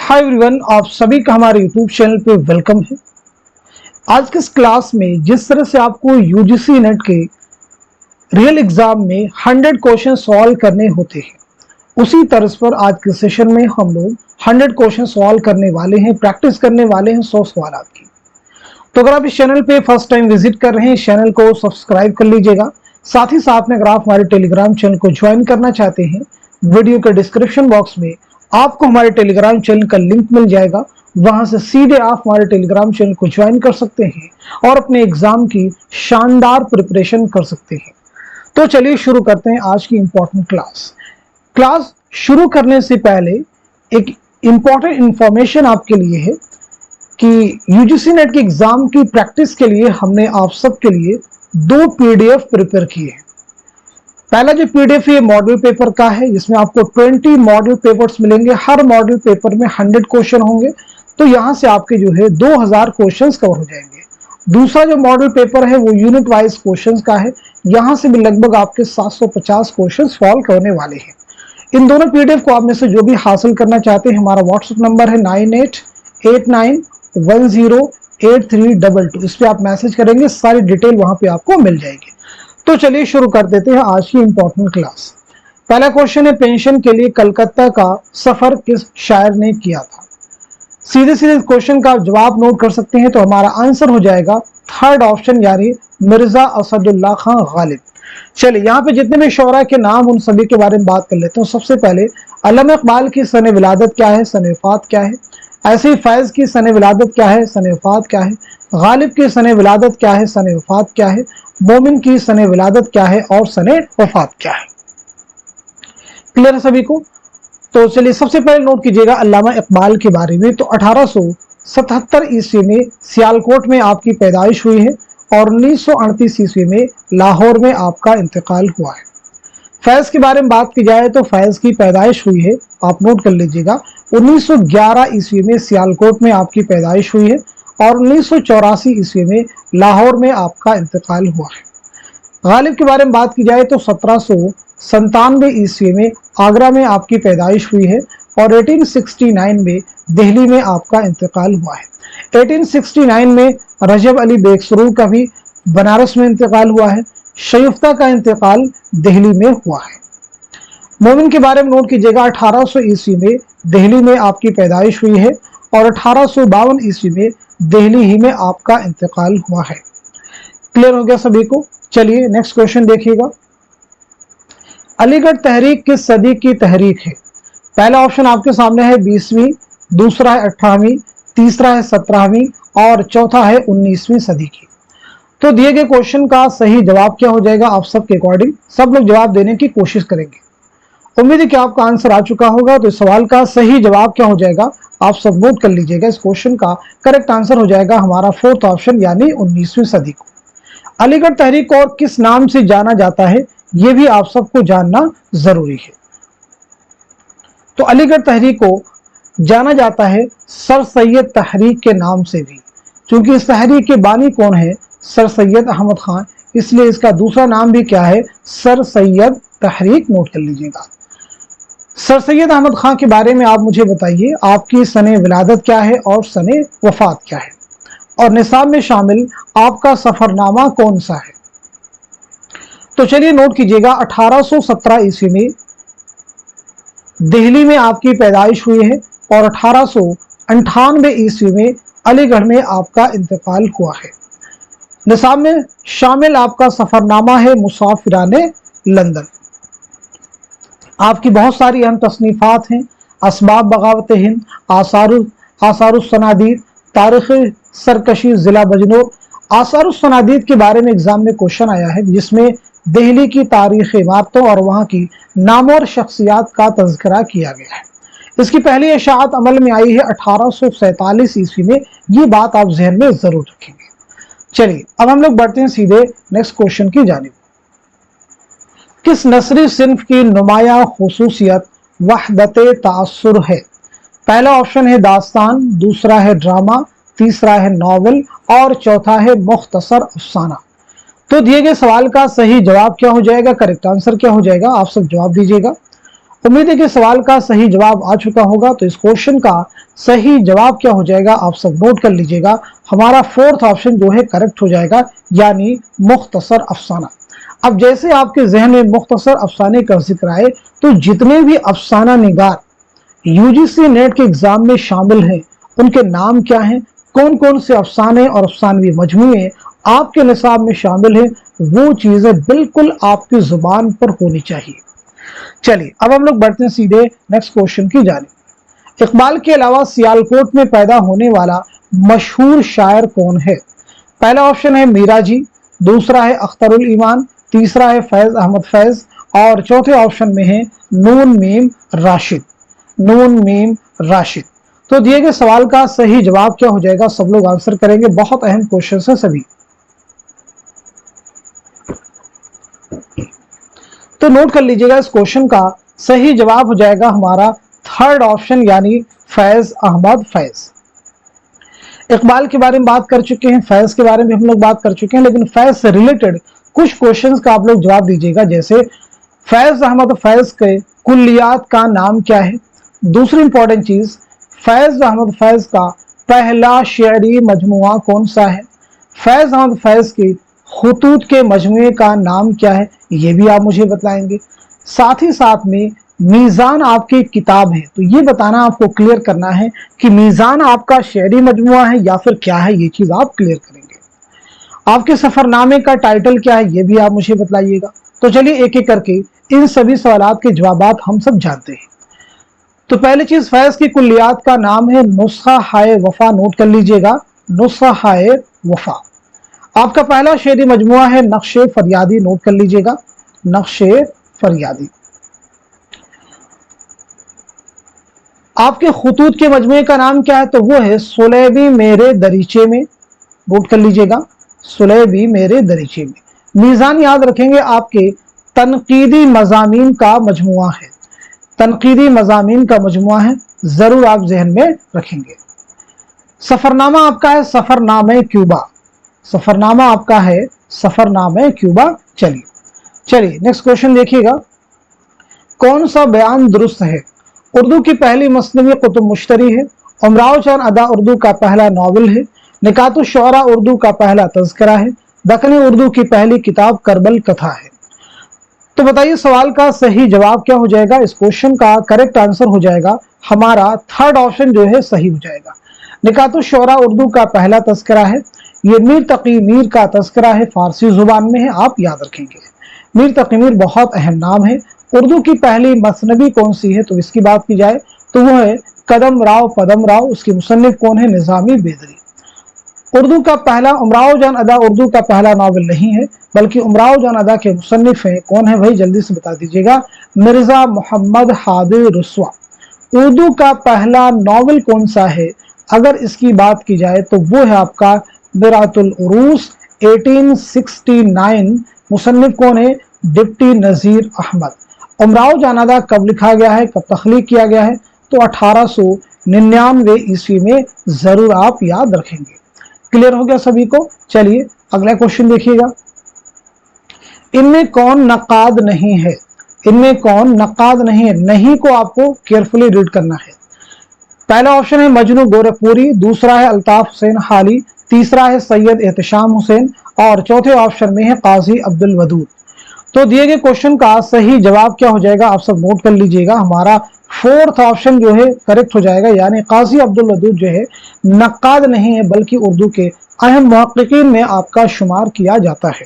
Hi everyone, आप सभी का हमारे यूट्यूब चैनल पे वेलकम है। आज के इस क्लास में जिस तरह से आपको यूजीसी नेट के रियल एग्जाम में 100 क्वेश्चन सॉल्व करने होते हैं, उसी तर्ज पर आज के सेशन में हम लोग 100 क्वेश्चन सॉल्व करने वाले हैं, प्रैक्टिस करने वाले हैं 100 सवाल की। तो अगर आप इस चैनल पे फर्स्ट टाइम विजिट कर रहे हैं, चैनल को सब्सक्राइब कर लीजिएगा। साथ ही साथ में अगर आप हमारे टेलीग्राम चैनल को ज्वाइन करना चाहते हैं, वीडियो के डिस्क्रिप्शन बॉक्स में आपको हमारे टेलीग्राम चैनल का लिंक मिल जाएगा, वहां से सीधे आप हमारे टेलीग्राम चैनल को ज्वाइन कर सकते हैं और अपने एग्जाम की शानदार प्रिपरेशन कर सकते हैं। तो चलिए शुरू करते हैं आज की इंपॉर्टेंट क्लास शुरू करने से पहले एक इंपॉर्टेंट इंफॉर्मेशन आपके लिए है कि यूजीसी नेट के एग्जाम की प्रैक्टिस के लिए हमने आप सबके लिए 2 पीडीएफ प्रिपेयर किए हैं। पहला जो पीडीएफ है मॉडल पेपर का है, जिसमें आपको 20 मॉडल पेपर्स मिलेंगे। हर मॉडल पेपर में 100 क्वेश्चन होंगे, तो यहां से आपके जो है 2000 क्वेश्चंस कवर हो जाएंगे। दूसरा जो मॉडल पेपर है वो यूनिट वाइज क्वेश्चंस का है, यहां से भी लगभग आपके 750 क्वेश्चन सॉल्व करने वाले हैं। इन दोनों पीडीएफ को आप में से जो भी हासिल करना चाहते हैं, हमारा व्हाट्सएप नंबर है 9889108322। इस पर आप मैसेज करेंगे, सारी डिटेल वहां पे आपको मिल जाएगी। तो चलिए शुरू कर देते हैं आज की इंपॉर्टेंट क्लास। पहला क्वेश्चन है, पेंशन के लिए कलकत्ता का सफर किस शायर ने किया था? सीधे सीधे क्वेश्चन का जवाब नोट कर सकते हैं, तो हमारा आंसर हो जाएगा थर्ड ऑप्शन, यानी मिर्जा असदुल्ला खान गालिब। चलिए यहाँ पे जितने भी शोरा के नाम, उन सभी के बारे में बात कर लेते हैं। सबसे पहले अल्लामा इकबाल की सन विलादत क्या है, सन वफात क्या है? ऐसे ही फैज की सन विलादत क्या है, सन वफात क्या है? गालिब की सन विलादत क्या है, सन वफात क्या है? मोमिन की सन विलादत क्या है और सन वफात क्या है? क्लियर है सभी को? तो चलिए सबसे पहले नोट कीजिएगा अल्लामा इकबाल के बारे में। तो 1877 ईस्वी में सियालकोट में आपकी पैदाइश हुई है और 1938 ईस्वी में लाहौर में आपका इंतकाल हुआ है। फैज के बारे में बात की जाए तो फैज की पैदाइश हुई है, आप नोट कर लीजिएगा, 1911 ईस्वी में सियालकोट में आपकी पैदाइश हुई है और 1984 ईस्वी में लाहौर में आपका इंतकाल हुआ है। गालिब के बारे में बात की जाए तो 1797 ईस्वी में आगरा में आपकी पैदाइश हुई है और 1869 में दिल्ली में आपका इंतकाल हुआ है। 1869 में रजब अली बेगसरू का भी बनारस में इंतकाल हुआ है। शगुफ्ता का इंतकाल दिल्ली में हुआ है। मोमिन के बारे में नोट कीजिएगा, 1800 ईस्वी में दिल्ली में आपकी पैदाइश हुई है और 1852 ईस्वी में दिल्ली ही में आपका इंतकाल हुआ है। क्लियर हो गया सभी को? चलिए नेक्स्ट क्वेश्चन देखिएगा। अलीगढ़ तहरीक किस सदी की तहरीक है? पहला ऑप्शन आपके सामने है 20वीं, दूसरा है 18वीं, तीसरा है 17वीं और चौथा है 19वीं सदी की। तो दिए गए क्वेश्चन का सही जवाब क्या हो जाएगा? आप सबके अकॉर्डिंग सब लोग जवाब देने की कोशिश करेंगे। उम्मीद है कि आपका आंसर आ चुका होगा। तो इस सवाल का सही जवाब क्या हो जाएगा? आप सब नोट कर लीजिएगा। इस क्वेश्चन का करेक्ट आंसर हो जाएगा हमारा फोर्थ ऑप्शन, यानी 19वीं सदी को। अलीगढ़ तहरीक को किस नाम से जाना जाता है, यह भी आप सबको जानना जरूरी है। तो अलीगढ़ तहरीक को जाना जाता है सर सैयद तहरीक के नाम से भी, क्योंकि इस तहरीक के बानी कौन है? सर सैयद अहमद खान, इसलिए इसका दूसरा नाम भी क्या है? सर सैयद तहरीक। नोट कर लीजिएगा। सर सैयद अहमद खान के बारे में आप मुझे बताइए, आपकी सने विलादत क्या है और सने वफात क्या है, और निसाब में शामिल आपका सफरनामा कौन सा है? तो चलिए नोट कीजिएगा, 1817 ईस्वी में दिल्ली में आपकी पैदाइश हुई है और 1898 ईस्वी में अलीगढ़ में आपका इंतकाल हुआ है। निसाब में शामिल आपका सफरनामा है मुसाफिराने लंदन। आपकी बहुत सारी अहम तसनीफात हैं, असबाब बगावत हिंद, आसारुस सनादीद, तारीख सरकशी जिला बजनौर। आसारुस सनादीद के बारे में एग्जाम में क्वेश्चन आया है, जिसमें दिल्ली की तारीखी इमारतों और वहाँ की नामों और शख्सियात का तज़किरा किया गया है। इसकी पहली इशाअत अमल में आई है 1847 ईस्वी में। ये बात आप जहन में जरूर रखेंगे। चलिए अब हम लोग बढ़ते हैं सीधे नेक्स्ट क्वेश्चन की जानिब। किस नस्री सिन्फ की नुमाया खुसूसियत वहदत तासुर है? पहला ऑप्शन है दास्तान, दूसरा है ड्रामा, तीसरा है नॉवल और चौथा है मुख्तसर अफसाना। तो दिए गए सवाल का सही जवाब क्या हो जाएगा? करेक्ट आंसर क्या हो जाएगा? आप सब जवाब दीजिएगा। उम्मीद है कि सवाल का सही जवाब आ चुका होगा। तो इस क्वेश्चन का सही जवाब क्या हो जाएगा आप सब नोट कर लीजिएगा। हमारा फोर्थ ऑप्शन जो है करेक्ट हो जाएगा, यानी मुख्तसर अफसाना। अब जैसे आपके जहन में मुख्तसर अफसाने का जिक्र आए, तो जितने भी अफसाना निगार यूजीसी नेट के एग्जाम में शामिल हैं उनके नाम क्या हैं, कौन कौन से अफसाने और अफसानवी मजमूए आपके निसाब में शामिल हैं, वो चीजें बिल्कुल आपकी जुबान पर होनी चाहिए। चलिए अब हम लोग बढ़ते हैं सीधे नेक्स्ट क्वेश्चन की जानिब। इकबाल के अलावा सियालकोट में पैदा होने वाला मशहूर शायर कौन है? पहला ऑप्शन है मीरा जी, दूसरा है अख्तरुल ईमान, तीसरा है फैज अहमद फैज और चौथे ऑप्शन में है नून मीम राशिद। नून मीम राशिद। तो दिए गए सवाल का सही जवाब क्या हो जाएगा, सब लोग आंसर करेंगे। बहुत अहम क्वेश्चन है सभी, तो नोट कर लीजिएगा। इस क्वेश्चन का सही जवाब हो जाएगा हमारा थर्ड ऑप्शन, यानी फैज अहमद फैज। इकबाल के बारे में बात कर चुके हैं, फैज के बारे में हम लोग बात कर चुके हैं, लेकिन फैज से रिलेटेड कुछ क्वेश्चंस का आप लोग जवाब दीजिएगा। जैसे फैज अहमद फैज के कुल्लियात का नाम क्या है? दूसरी इंपॉर्टेंट चीज, फैज अहमद फैज का पहला शेरी मजमुआ कौन सा है? फैज अहमद फैज के खुतूत के मजमुए का नाम क्या है, ये भी आप मुझे बताएंगे। साथ ही साथ में मीज़ान आपकी किताब है, तो ये बताना आपको क्लियर करना है कि मीज़ान आपका शेरी मजमुआ है या फिर क्या है, ये चीज आप क्लियर करेंगे। आपके सफरनामे का टाइटल क्या है, ये भी आप मुझे बताइएगा। तो चलिए एक एक करके इन सभी सवालात के जवाब हम सब जानते हैं। तो पहली चीज, फैज की कुल्लियात का नाम है नुस्खा हाय वफा। नोट कर लीजिएगा, नुस्खा हाय वफा। आपका पहला शेरी मजमुआ है नक्शे फरियादी। नोट कर लीजिएगा, नक्शे फरियादी। आपके खुतूत के मजमुए का नाम क्या है? तो वो है सुलेबी मेरे दरीचे में। नोट कर लीजिएगा, सुलेबी मेरे दरीचे में। मीज़ान याद रखेंगे आपके तनकीदी मज़ामीन का मजमुआ है, तनकीदी मज़ामीन का मजमुआ है, जरूर आप जहन में रखेंगे। सफरनामा आपका है सफरनामे क्यूबा। सफरनामा आपका है सफरनामे क्यूबा। चलिए नेक्स्ट क्वेश्चन देखिएगा। कौन सा बयान दुरुस्त है? उर्दू की पहली मसनवी कुतुब मुश्तरी है, उमराव चांद अदा उर्दू का पहला नावल है, निकातुश शुअरा उर्दू का पहला तज़किरा है, दक्कनी उर्दू की पहली किताब करबल कथा है। तो बताइए सवाल का सही जवाब क्या हो जाएगा? इस क्वेश्चन का करेक्ट आंसर हो जाएगा हमारा थर्ड ऑप्शन जो है सही हो जाएगा। निकातुश शुअरा उर्दू का पहला तज़किरा है, ये मीर तकी मीर का तज़किरा है, फारसी जुबान में है, आप याद रखेंगे। मीर तकी मीर बहुत अहम नाम है। उर्दू की पहली मसनवी कौन सी है? तो इसकी बात की जाए तो वो है कदम राव पदम राव। उसकी मुसन्निफ कौन है? निजामी बेदरी। उर्दू का पहला उमराव जान अदा उर्दू का पहला नावल नहीं है, बल्कि उमराव जान अदा के मुसन्निफ हैं। कौन है भाई, जल्दी से बता दीजिएगा। मिर्जा मोहम्मद हादी रुस्वा। उर्दू का पहला नावल कौन सा है? अगर इसकी बात की जाए तो वो है आपका बिरातुल उरूस 1869। मुसन्निफ कौन है? डिप्टी नज़ीर अहमद। उमराव जान अदा कब लिखा गया है, कब तख्लीक किया गया है? तो 1899 ईस्वी में, जरूर आप याद रखेंगे। क्लियर हो गया सभी को? चलिए अगला क्वेश्चन देखिएगा। इनमें कौन नकाद नहीं है? इनमें कौन नकाद नहीं है? नहीं को आपको केयरफुली रीड करना है। पहला ऑप्शन है मजनू गोरखपुरी, दूसरा है अल्ताफ हुसैन हाली, तीसरा है सैयद एहतशाम हुसैन और चौथे ऑप्शन में है काजी अब्दुल वदूद। तो दिए गए क्वेश्चन का सही जवाब क्या हो जाएगा आप सब नोट कर लीजिएगा। हमारा फोर्थ ऑप्शन जो है करेक्ट हो जाएगा, यानी काजी अब्दुल वदूद जो है नक्काद नहीं है, बल्कि उर्दू के अहम मुहक्किकीन में आपका शुमार किया जाता है।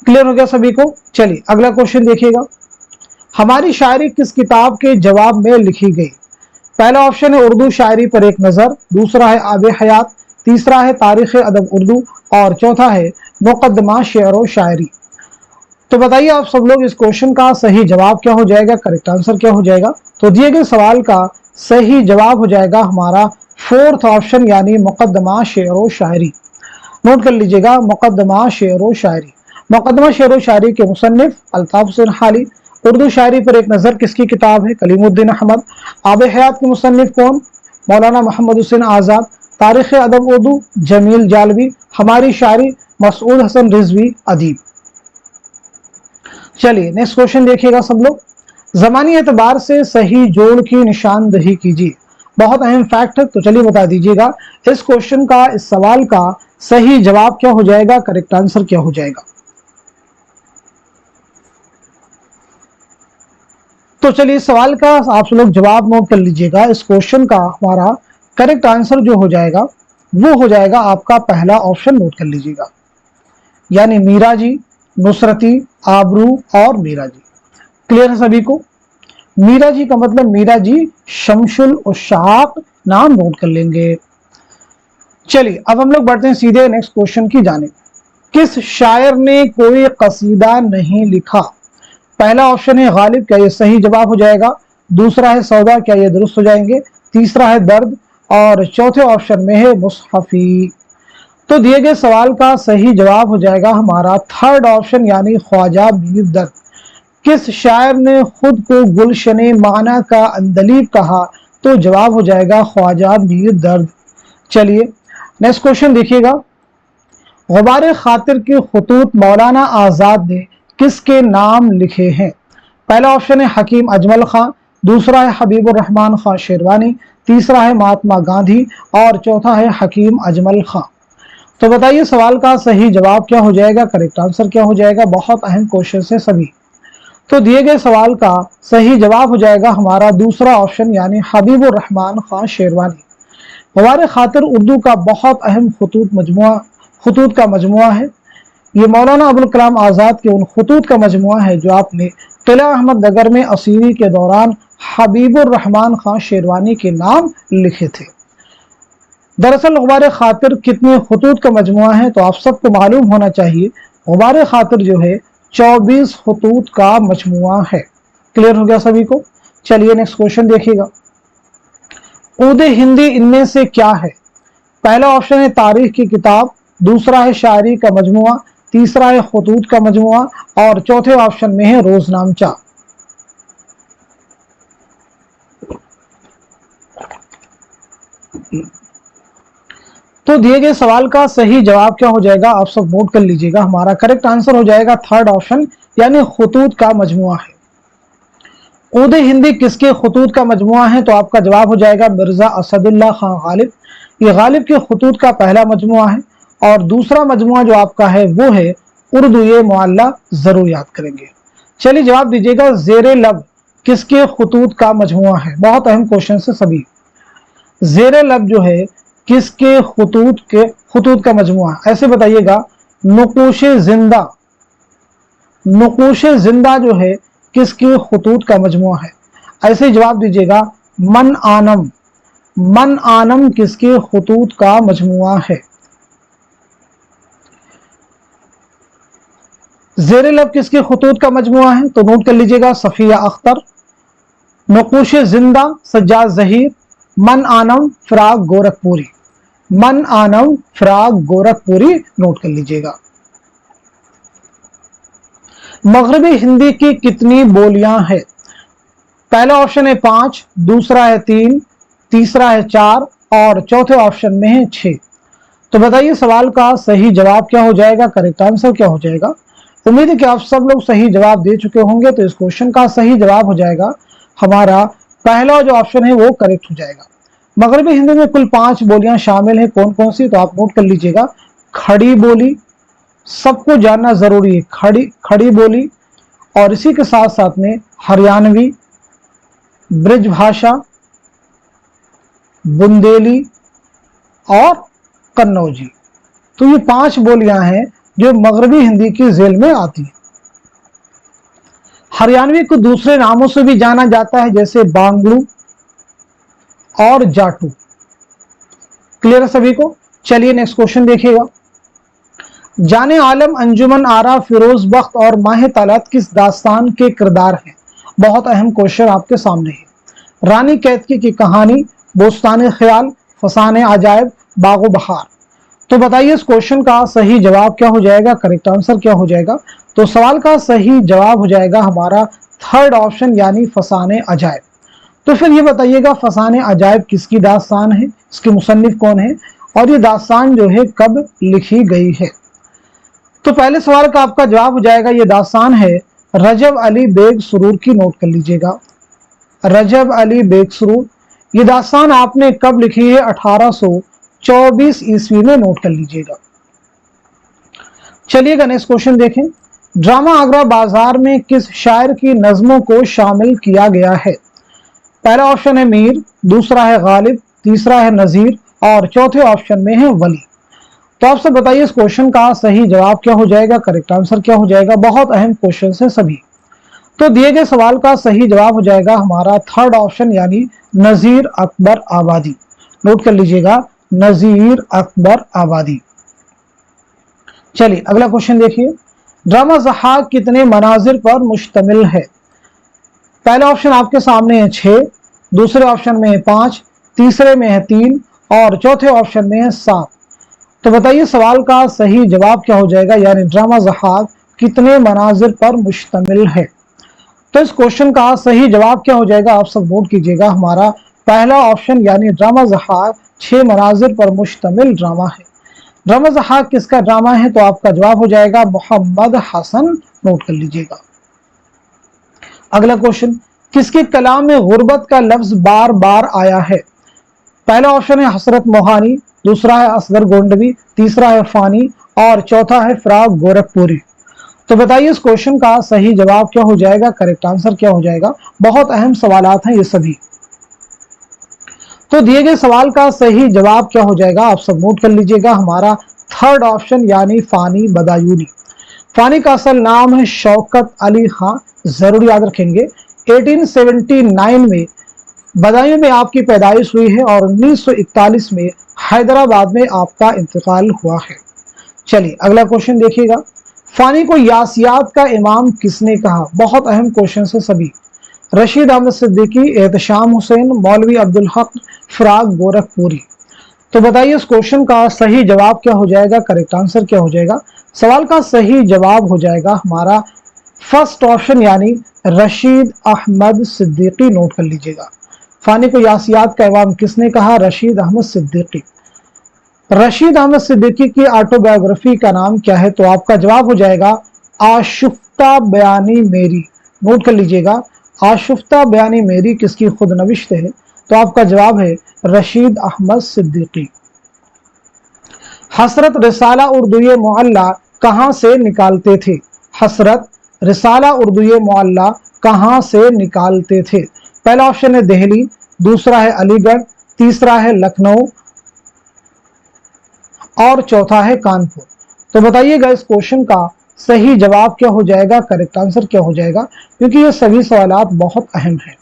क्लियर हो गया सभी को? चलिए अगला क्वेश्चन देखिएगा। हमारी शायरी किस किताब के जवाब में लिखी गई? पहला ऑप्शन है उर्दू शायरी पर एक नजर, दूसरा है आब हयात, तीसरा है तारीख अदब उर्दू और चौथा है मुकदमा शेर व शायरी। तो बताइए आप सब लोग इस क्वेश्चन का सही जवाब क्या हो जाएगा, करेक्ट आंसर क्या हो जाएगा? तो दिए गए सवाल का सही जवाब हो जाएगा हमारा फोर्थ ऑप्शन, यानी मुकदमा शेर व शायरी। नोट कर लीजिएगा, मुकदमा शेर व शायरी। मुकदमा शेर व शायरी के मुसन्निफ अल्ताफ हुसैन हाली। उर्दू शायरी पर एक नज़र किसकी किताब है? कलीमुद्दीन अहमद। आब हयात के मुसन्निफ कौन? मौलाना मोहम्मद हुसैन आज़ाद। तारीख अदब उर्दू जमील जालवी। हमारी शायरी मसूद हसन रिजवी अदीब। चलिए नेक्स्ट क्वेश्चन देखिएगा सब लोग। ज़मानी एतबार से सही जोड़ की निशानदही कीजिए। बहुत अहम फैक्ट है, तो चलिए बता दीजिएगा इस क्वेश्चन का, इस सवाल का सही जवाब क्या हो जाएगा, करेक्ट आंसर क्या हो जाएगा। तो चलिए इस सवाल का आप लोग जवाब नोट कर लीजिएगा। इस क्वेश्चन का हमारा करेक्ट आंसर जो हो जाएगा वो हो जाएगा आपका पहला ऑप्शन, नोट कर लीजिएगा, यानी मीरा जी, नुसरती, आबरू और मीरा जी। क्लियर है सभी को? मीरा जी का मतलब मीरा जी शमशुल उशाक, नाम नोट कर लेंगे। चलिए अब हम लोग बढ़ते हैं सीधे नेक्स्ट क्वेश्चन की जानिब। किस शायर ने कोई कसीदा नहीं लिखा? पहला ऑप्शन है गालिब, क्या ये सही जवाब हो जाएगा? दूसरा है सौदा, क्या ये दुरुस्त हो जाएंगे? तीसरा है दर्द और चौथे ऑप्शन में है मुसहफी। तो दिए गए सवाल का सही जवाब हो जाएगा हमारा थर्ड ऑप्शन, यानी ख्वाजा मीर दर्द। किस शायर ने खुद को गुलशने माना का अंदलीब कहा? तो जवाब हो जाएगा ख्वाजा मीर दर्द। चलिए नेक्स्ट क्वेश्चन देखिएगा। गुबारे खातिर के खुतूत मौलाना आजाद ने किसके नाम लिखे हैं? पहला ऑप्शन है हकीम अजमल खां, दूसरा है हबीबुर रहमान खां शेरवानी, तीसरा है महात्मा गांधी और चौथा है हकीम अजमल खां। तो बताइए सवाल का सही जवाब क्या हो जाएगा, करेक्ट आंसर क्या हो जाएगा। बहुत अहम क्वेश्चन है सभी। तो दिए गए सवाल का सही जवाब हो जाएगा हमारा दूसरा ऑप्शन, यानी हबीबुर रहमान खां शेरवानी। गुबारे खातिर उर्दू का बहुत अहम खतूत का मजमुआ है। ये मौलाना अबुल कलाम आज़ाद के उन खतूत का मजमुआ है जो आपने किला अहमद नगर में असीरी के दौरान हबीबुर रहमान खां शेरवानी के नाम लिखे थे। दरअसल गुबारे खातिर कितने खतूत का मजमुआ है, तो आप सबको मालूम होना चाहिए गुबारे खातिर जो है 24 खतूत का मजमुआ है। क्लियर हो गया सभी को? चलिए नेक्स्ट क्वेश्चन देखिएगा। ऊदे हिंदी इनमें से क्या है? पहला ऑप्शन है तारीख की किताब, दूसरा है शायरी का मजमुआ, तीसरा है खतूत का मजमुआ और चौथे ऑप्शन में है रोजनामचा। तो दिए गए सवाल का सही जवाब क्या हो जाएगा, आप सब नोट कर लीजिएगा। हमारा करेक्ट आंसर हो जाएगा थर्ड ऑप्शन, यानी खतूत का मजमुआ है। ऊदे हिंदी किसके खतूत का मजमुआ है? तो आपका जवाब हो जाएगा मिर्जा असदुल्ला खां गालिब। ये गालिब के खतूत का पहला मजमुआ है और दूसरा मजमुआ जो आपका है वो है उर्दू ये मुअल्ला, जरूर याद करेंगे। चलिए जवाब दीजिएगा, जेरे लब किसके खतूत का मजमुआ है? बहुत अहम क्वेश्चन है सभी। जेरे लब जो है किसके खतूत का मजमुआ? ऐसे बताइएगा। नुकूशे जिंदा जो है किसके खतूत का मजमुआ है? ऐसे जवाब दीजिएगा। मन आनम किसके खतूत का मजमुआ है? ज़ेरे लब किसके खतूत का मजमुआ है? तो नोट कर लीजिएगा। सफिया अख्तर, नकुश जिंदा सज्जाद जहीर, मन आनम फराग गोरखपुरी। मन आनम फराग गोरखपुरी नोट कर लीजिएगा। मगरबी हिंदी की कितनी बोलियां हैं? पहला ऑप्शन है 5, दूसरा है 3, तीसरा है 4 और चौथे ऑप्शन में है 6। तो बताइए सवाल का सही जवाब क्या हो जाएगा, करेक्ट आंसर क्या हो जाएगा। उम्मीद है कि आप सब लोग सही जवाब दे चुके होंगे। तो इस क्वेश्चन का सही जवाब हो जाएगा हमारा पहला जो ऑप्शन है वो करेक्ट हो जाएगा। मगरबी हिंदी में कुल 5 बोलियां शामिल हैं। कौन कौन सी? तो आप नोट कर लीजिएगा। खड़ी बोली, सबको जानना जरूरी है, खड़ी बोली, और इसी के साथ साथ में हरियाणवी, ब्रिज भाषा, बुंदेली और कन्नौजी। तो ये 5 बोलियां हैं जो मगरबी हिंदी की जेल में आती है। हरियाणवी को दूसरे नामों से भी जाना जाता है, जैसे बांगड़ू और जाटू। क्लियर है सभी को? चलिए नेक्स्ट क्वेश्चन देखिएगा। जाने आलम, अंजुमन आरा, फिरोज बख्त और माह तलत किस दास्तान के किरदार हैं? बहुत अहम क्वेश्चन आपके सामने है। रानी कैतकी की कहानी, बोस्तान ख्याल, फसाने अजायब, बागो बहार। तो बताइए इस क्वेश्चन का सही जवाब क्या हो जाएगा, करेक्ट आंसर क्या हो जाएगा। तो सवाल का सही जवाब हो जाएगा हमारा थर्ड ऑप्शन, यानी फसाने अजायब। तो फिर ये बताइएगा फसाने अजायब किसकी दास्तान है, इसके मुसन्निफ कौन है और ये दास्तान जो है कब लिखी गई है? तो पहले सवाल का आपका जवाब हो जाएगा ये दास्तान है रजब अली बेग सुरूर की नोट कर लीजिएगा। रजब अली बेग सुरूर, ये दास्तान आपने कब लिखी है? 1824 ईस्वी में, नोट कर लीजिएगा। चलिएगा नेक्स्ट क्वेश्चन देखें। ड्रामा आगरा बाजार में किस शायर की नज्मों को शामिल किया गया है? पहला ऑप्शन है मीर, दूसरा है गालिब, तीसरा है नजीर और चौथे ऑप्शन में है वली। तो आप सब बताइए इस क्वेश्चन का सही जवाब क्या हो जाएगा, करेक्ट आंसर क्या हो जाएगा। बहुत अहम क्वेश्चन है सभी। तो दिए गए सवाल का सही जवाब हो जाएगा हमारा थर्ड ऑप्शन यानी नजीर अकबर आबादी। नोट कर लीजिएगा, नजीर अकबर आबादी। चलिए अगला क्वेश्चन देखिए। ड्रामा ज़हाक कितने मनाजिर पर मुश्तमिल है? पहला ऑप्शन आपके सामने है 6, दूसरे ऑप्शन में है 5, तीसरे में है 3 और चौथे ऑप्शन में है 7। तो बताइए सवाल का सही जवाब क्या हो जाएगा, यानी ड्रामा ज़हाक कितने मनाजिर पर मुश्तमिल है। तो इस क्वेश्चन का सही जवाब क्या हो जाएगा, आप सब नोट कीजिएगा। हमारा पहला ऑप्शन यानी ड्रामा ज़हाक 6 मनाजिर पर मुश्तमिल ड्रामा है। ड्रामा ज़हाक किसका ड्रामा है? तो आपका जवाब हो जाएगा मोहम्मद हसन। नोट कर लीजिएगा। अगला क्वेश्चन, किसके कलाम में गुर्बत का लफ्ज बार बार आया है? पहला ऑप्शन है हसरत मोहानी, दूसरा है असगर गोंडवी, तीसरा है फानी और चौथा है फराग गोरखपुरी। तो बताइए इस क्वेश्चन का सही जवाब क्या हो जाएगा, करेक्ट आंसर क्या हो जाएगा। बहुत अहम सवालात हैं ये सभी। तो दिए गए सवाल का सही जवाब क्या हो जाएगा, आप सब नोट कर लीजिएगा। हमारा थर्ड ऑप्शन यानी फानी बदायूनी। फानी का असल नाम है शौकत अली खां, जरूर याद रखेंगे। 1879 में बदायूं में आपकी पैदाइश हुई है और 1941 में हैदराबाद में आपका इंतकाल हुआ है। चलिए अगला क्वेश्चन देखिएगा। फानी को यासियात का इमाम किसने कहा? बहुत अहम क्वेश्चन है सभी। रशीद अहमद सिद्दीकी, एहतशाम हुसैन, मौलवी अब्दुल हक, फराग गोरखपुरी। तो बताइए इस क्वेश्चन का सही जवाब क्या हो जाएगा, करेक्ट आंसर क्या हो जाएगा। सवाल का सही जवाब हो जाएगा हमारा फर्स्ट ऑप्शन यानी रशीद अहमद सिद्दीकी। नोट कर लीजिएगा। फानी को यासियात का इमाम किसने कहा? रशीद अहमद सिद्दीकी। रशीद अहमद सिद्दीकी की ऑटोबायोग्राफी का नाम क्या है? तो आपका जवाब हो जाएगा आशुफ्ता बयानी मेरी। नोट कर लीजिएगा, आशुफ्ता बयानी मेरी किसकी खुद नविश्त है? तो आपका जवाब है रशीद अहमद सिद्दीकी। हसरत रिसाला उर्दूए मुअल्ला कहां से निकालते थे? हसरत रिसाला उर्दूए मुअल्ला कहां से निकालते थे? पहला ऑप्शन है दिल्ली, दूसरा है अलीगढ़, तीसरा है लखनऊ और चौथा है कानपुर। तो बताइएगा इस क्वेश्चन का सही जवाब क्या हो जाएगा, करेक्ट आंसर क्या हो जाएगा, क्योंकि ये सभी सवालात बहुत अहम हैं।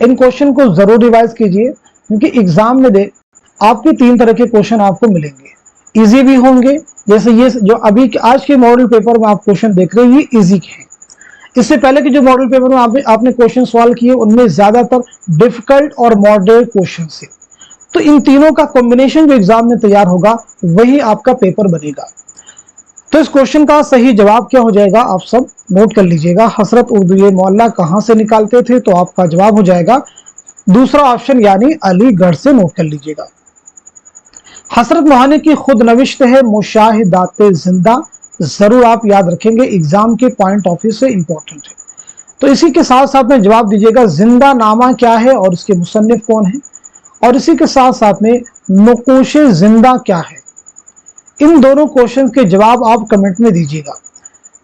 इन क्वेश्चन को जरूर रिवाइज कीजिए, क्योंकि एग्जाम में आपके 3 तरह के क्वेश्चन आपको मिलेंगे। इजी भी होंगे, जैसे ये जो अभी आज के मॉडल पेपर में आप क्वेश्चन देख रहे हैं ये इजी हैं। इससे पहले के जो मॉडल पेपर में आपने क्वेश्चन सॉल्व किए उनमें ज्यादातर डिफिकल्ट और मॉडरेट क्वेश्चन से। तो इन तीनों का कॉम्बिनेशन जो एग्जाम में तैयार होगा वही आपका पेपर बनेगा। तो इस क्वेश्चन का सही जवाब क्या हो जाएगा, आप सब नोट कर लीजिएगा। हसरत उर्दूए मोहल्ला कहां से निकालते थे? तो आपका जवाब हो जाएगा दूसरा ऑप्शन यानी अलीगढ़ से। नोट कर लीजिएगा। हसरत मोहानी की खुद नविश्त है मुशाहिदाते जिंदा, जरूर आप याद रखेंगे, एग्जाम के पॉइंट ऑफ व्यू से इंपॉर्टेंट है। तो इसी के साथ साथ में जवाब दीजिएगा जिंदा नामा क्या है और इसके मुसन्निफ कौन है, और इसी के साथ साथ में नुकूशे जिंदा क्या है। इन दोनों क्वेश्चन के जवाब आप कमेंट में दीजिएगा।